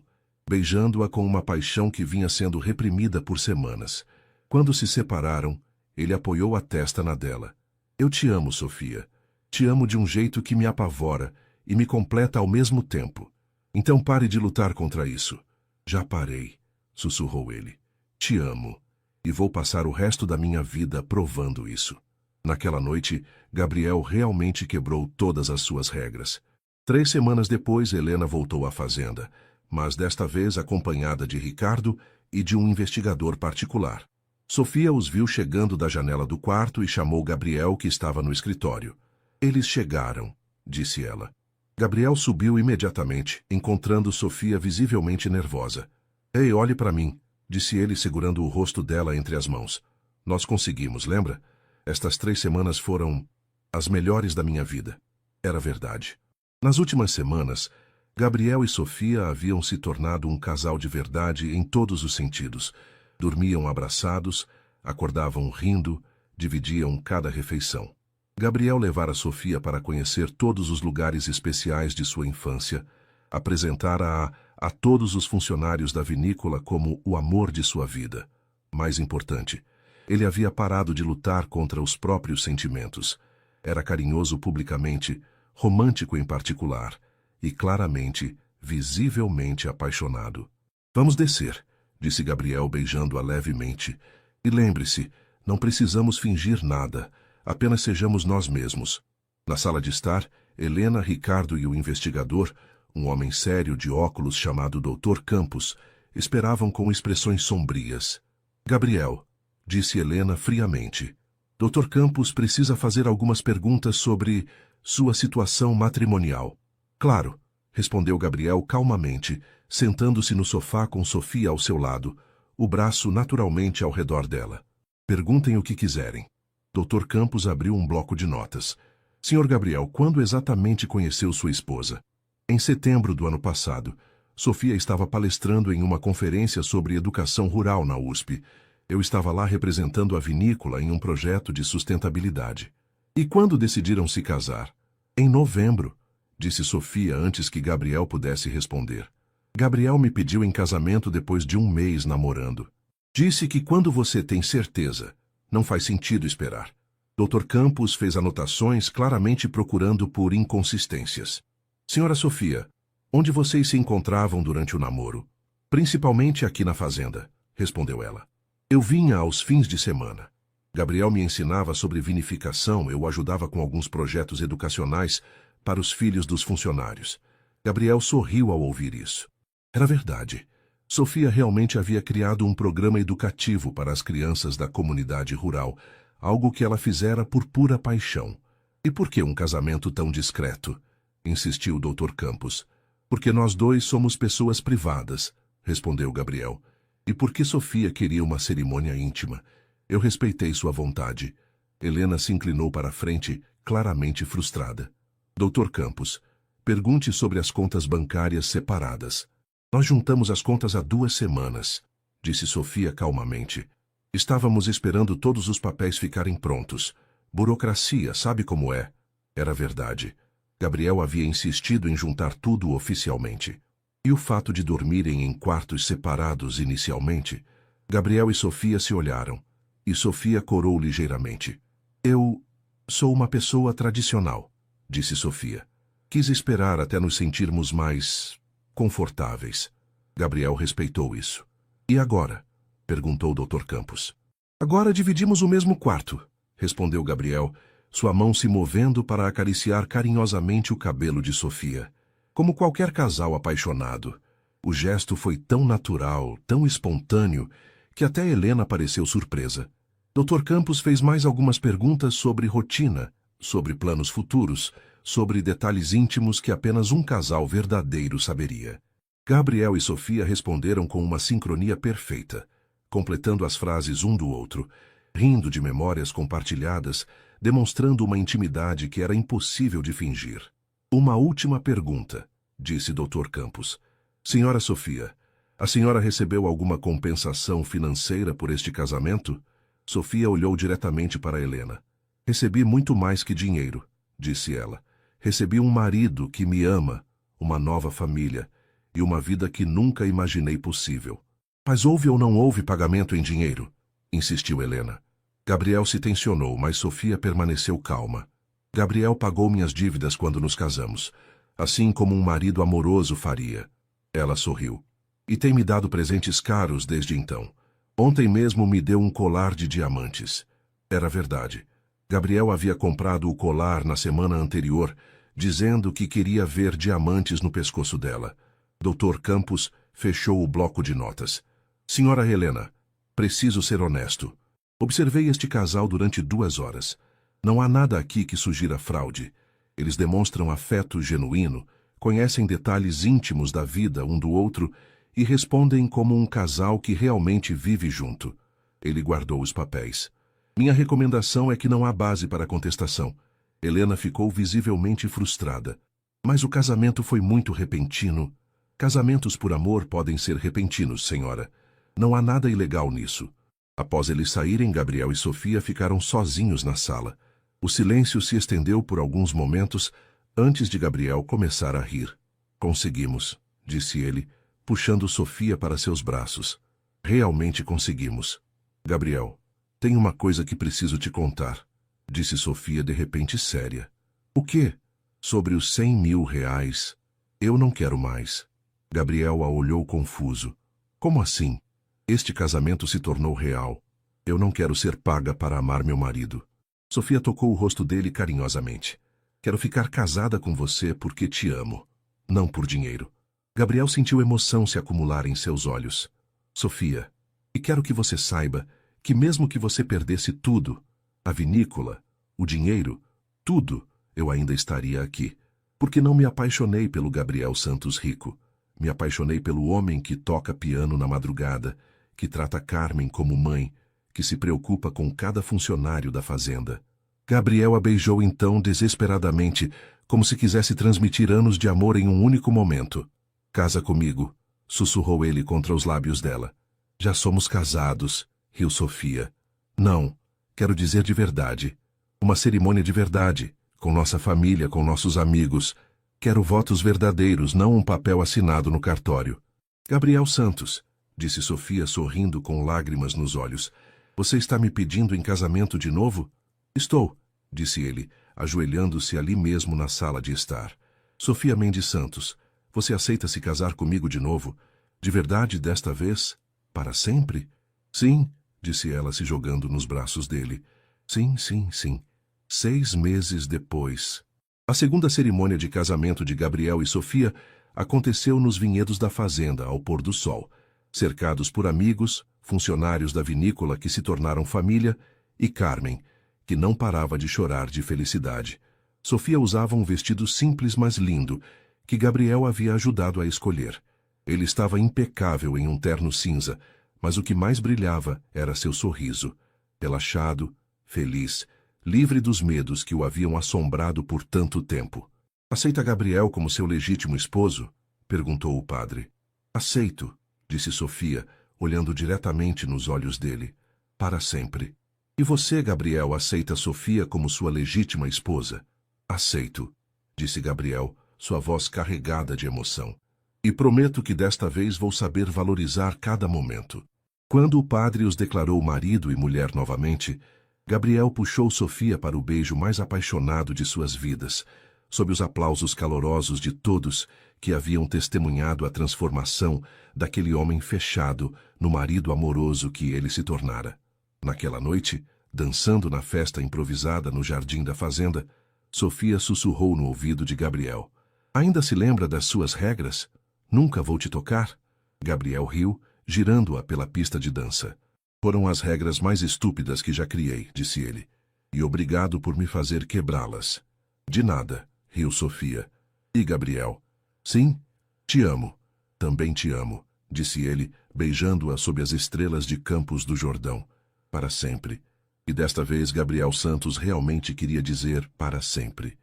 beijando-a com uma paixão que vinha sendo reprimida por semanas. Quando se separaram, ele apoiou a testa na dela. Eu te amo, Sofia. Te amo de um jeito que me apavora e me completa ao mesmo tempo. Então pare de lutar contra isso. Já parei, sussurrou ele. Te amo, e vou passar o resto da minha vida provando isso. Naquela noite, Gabriel realmente quebrou todas as suas regras. 3 semanas depois, Helena voltou à fazenda, mas desta vez acompanhada de Ricardo e de um investigador particular. Sofia os viu chegando da janela do quarto e chamou Gabriel, que estava no escritório. Eles chegaram, disse ela. Gabriel subiu imediatamente, encontrando Sofia visivelmente nervosa. Ei, olhe para mim, disse ele segurando o rosto dela entre as mãos. Nós conseguimos, lembra? Estas 3 semanas foram as melhores da minha vida. Era verdade. Nas últimas semanas, Gabriel e Sofia haviam se tornado um casal de verdade em todos os sentidos. Dormiam abraçados, acordavam rindo, dividiam cada refeição. Gabriel levara Sofia para conhecer todos os lugares especiais de sua infância, apresentara-a a todos os funcionários da vinícola como o amor de sua vida. Mais importante, ele havia parado de lutar contra os próprios sentimentos. Era carinhoso publicamente, romântico em particular, e claramente, visivelmente apaixonado. Vamos descer, disse Gabriel beijando-a levemente. E lembre-se, não precisamos fingir nada. Apenas sejamos nós mesmos. Na sala de estar, Helena, Ricardo e o investigador, um homem sério de óculos chamado Dr. Campos, Esperavam com expressões sombrias. Gabriel, disse Helena friamente. Dr. Campos precisa fazer algumas perguntas sobre sua situação matrimonial. Claro, respondeu Gabriel calmamente, sentando-se no sofá com Sofia ao seu lado, o braço naturalmente ao redor dela. Perguntem o que quiserem. Dr. Campos abriu um bloco de notas. Sr. Gabriel, quando exatamente conheceu sua esposa? Em setembro do ano passado. Sofia estava palestrando em uma conferência sobre educação rural na USP. Eu estava lá representando a vinícola em um projeto de sustentabilidade. E quando decidiram se casar? Em novembro, disse Sofia antes que Gabriel pudesse responder. Gabriel me pediu em casamento depois de um mês namorando. Disse que quando você tem certeza, não faz sentido esperar. Dr. Campos fez anotações claramente procurando por inconsistências. Senhora Sofia, onde vocês se encontravam durante o namoro? Principalmente aqui na fazenda, respondeu ela. Eu vinha aos fins de semana. Gabriel me ensinava sobre vinificação, eu ajudava com alguns projetos educacionais para os filhos dos funcionários. Gabriel sorriu ao ouvir isso. Era verdade. Sofia realmente havia criado um programa educativo para as crianças da comunidade rural, algo que ela fizera por pura paixão. E por que um casamento tão discreto? Insistiu o Dr. Campos. Porque nós dois somos pessoas privadas, respondeu Gabriel. E porque Sofia queria uma cerimônia íntima. Eu respeitei sua vontade. Helena se inclinou para a frente, claramente frustrada. Dr. Campos, pergunte sobre as contas bancárias separadas. Nós juntamos as contas há 2 semanas, disse Sofia calmamente. Estávamos esperando todos os papéis ficarem prontos. Burocracia, sabe como é? Era verdade. Gabriel havia insistido em juntar tudo oficialmente. E o fato de dormirem em quartos separados inicialmente? Gabriel e Sofia se olharam, e Sofia corou ligeiramente. Eu sou uma pessoa tradicional, disse Sofia. Quis esperar até nos sentirmos mais confortáveis. Gabriel respeitou isso. E agora? Perguntou o Dr. Campos. Agora dividimos o mesmo quarto, respondeu Gabriel, sua mão se movendo para acariciar carinhosamente o cabelo de Sofia. Como qualquer casal apaixonado, o gesto foi tão natural, tão espontâneo, que até Helena pareceu surpresa. Dr. Campos fez mais algumas perguntas sobre rotina, sobre planos futuros, sobre detalhes íntimos que apenas um casal verdadeiro saberia. Gabriel e Sofia responderam com uma sincronia perfeita, completando as frases um do outro, rindo de memórias compartilhadas, demonstrando uma intimidade que era impossível de fingir. Uma última pergunta, disse Dr. Campos. Senhora Sofia, a senhora recebeu alguma compensação financeira por este casamento? Sofia olhou diretamente para Helena. Recebi muito mais que dinheiro, disse ela. Recebi um marido que me ama, uma nova família e uma vida que nunca imaginei possível. Mas houve ou não houve pagamento em dinheiro? Insistiu Helena. Gabriel se tensionou, mas Sofia permaneceu calma. Gabriel pagou minhas dívidas quando nos casamos, assim como um marido amoroso faria. Ela sorriu. E tem me dado presentes caros desde então. Ontem mesmo me deu um colar de diamantes. Era verdade. Gabriel havia comprado o colar na semana anterior, dizendo que queria ver diamantes no pescoço dela. Dr. Campos fechou o bloco de notas. Senhora Helena, preciso ser honesto. Observei este casal durante 2 horas. Não há nada aqui que sugira fraude. Eles demonstram afeto genuíno, conhecem detalhes íntimos da vida um do outro e respondem como um casal que realmente vive junto. Ele guardou os papéis. Minha recomendação é que não há base para contestação. Helena ficou visivelmente frustrada. Mas o casamento foi muito repentino. Casamentos por amor podem ser repentinos, senhora. Não há nada ilegal nisso. Após eles saírem, Gabriel e Sofia ficaram sozinhos na sala. O silêncio se estendeu por alguns momentos antes de Gabriel começar a rir. Conseguimos, disse ele, puxando Sofia para seus braços. Realmente conseguimos. Gabriel, tem uma coisa que preciso te contar, disse Sofia de repente séria. O quê? Sobre os 100.000 reais. Eu não quero mais. Gabriel a olhou confuso. Como assim? Este casamento se tornou real. Eu não quero ser paga para amar meu marido. Sofia tocou o rosto dele carinhosamente. Quero ficar casada com você porque te amo, não por dinheiro. Gabriel sentiu emoção se acumular em seus olhos. Sofia, e quero que você saiba que mesmo que você perdesse tudo, a vinícola, o dinheiro, tudo, eu ainda estaria aqui. Porque não me apaixonei pelo Gabriel Santos rico. Me apaixonei pelo homem que toca piano na madrugada, que trata Carmen como mãe, que se preocupa com cada funcionário da fazenda. Gabriel a beijou então desesperadamente, como se quisesse transmitir anos de amor em um único momento. Casa comigo, sussurrou ele contra os lábios dela. Já somos casados, riu Sofia. Não, quero dizer de verdade. Uma cerimônia de verdade, com nossa família, com nossos amigos. Quero votos verdadeiros, não um papel assinado no cartório. Gabriel Santos, disse Sofia sorrindo com lágrimas nos olhos. Você está me pedindo em casamento de novo? Estou, disse ele, ajoelhando-se ali mesmo na sala de estar. Sofia Mendes Santos, você aceita se casar comigo de novo? De verdade desta vez? Para sempre? Sim, disse ela se jogando nos braços dele. Sim, sim, sim. 6 meses depois. A segunda cerimônia de casamento de Gabriel e Sofia aconteceu nos vinhedos da fazenda ao pôr do sol, cercados por amigos, funcionários da vinícola que se tornaram família, e Carmen, que não parava de chorar de felicidade. Sofia usava um vestido simples, mas lindo, que Gabriel havia ajudado a escolher. Ele estava impecável em um terno cinza, mas o que mais brilhava era seu sorriso, relaxado, feliz, livre dos medos que o haviam assombrado por tanto tempo. Aceita Gabriel como seu legítimo esposo? Perguntou o padre. Aceito, disse Sofia, olhando diretamente nos olhos dele. Para sempre. E você, Gabriel, aceita Sofia como sua legítima esposa? Aceito, disse Gabriel, sua voz carregada de emoção. E prometo que desta vez vou saber valorizar cada momento. Quando o padre os declarou marido e mulher novamente, Gabriel puxou Sofia para o beijo mais apaixonado de suas vidas, sob os aplausos calorosos de todos que haviam testemunhado a transformação daquele homem fechado no marido amoroso que ele se tornara. Naquela noite, dançando na festa improvisada no jardim da fazenda, Sofia sussurrou no ouvido de Gabriel. Ainda se lembra das suas regras? Nunca vou te tocar? Gabriel riu, girando-a pela pista de dança. Foram as regras mais estúpidas que já criei, disse ele. E obrigado por me fazer quebrá-las. De nada, riu Sofia. E Gabriel? Sim, te amo. Também te amo, disse ele, beijando-a sob as estrelas de Campos do Jordão. Para sempre. E desta vez Gabriel Santos realmente queria dizer para sempre.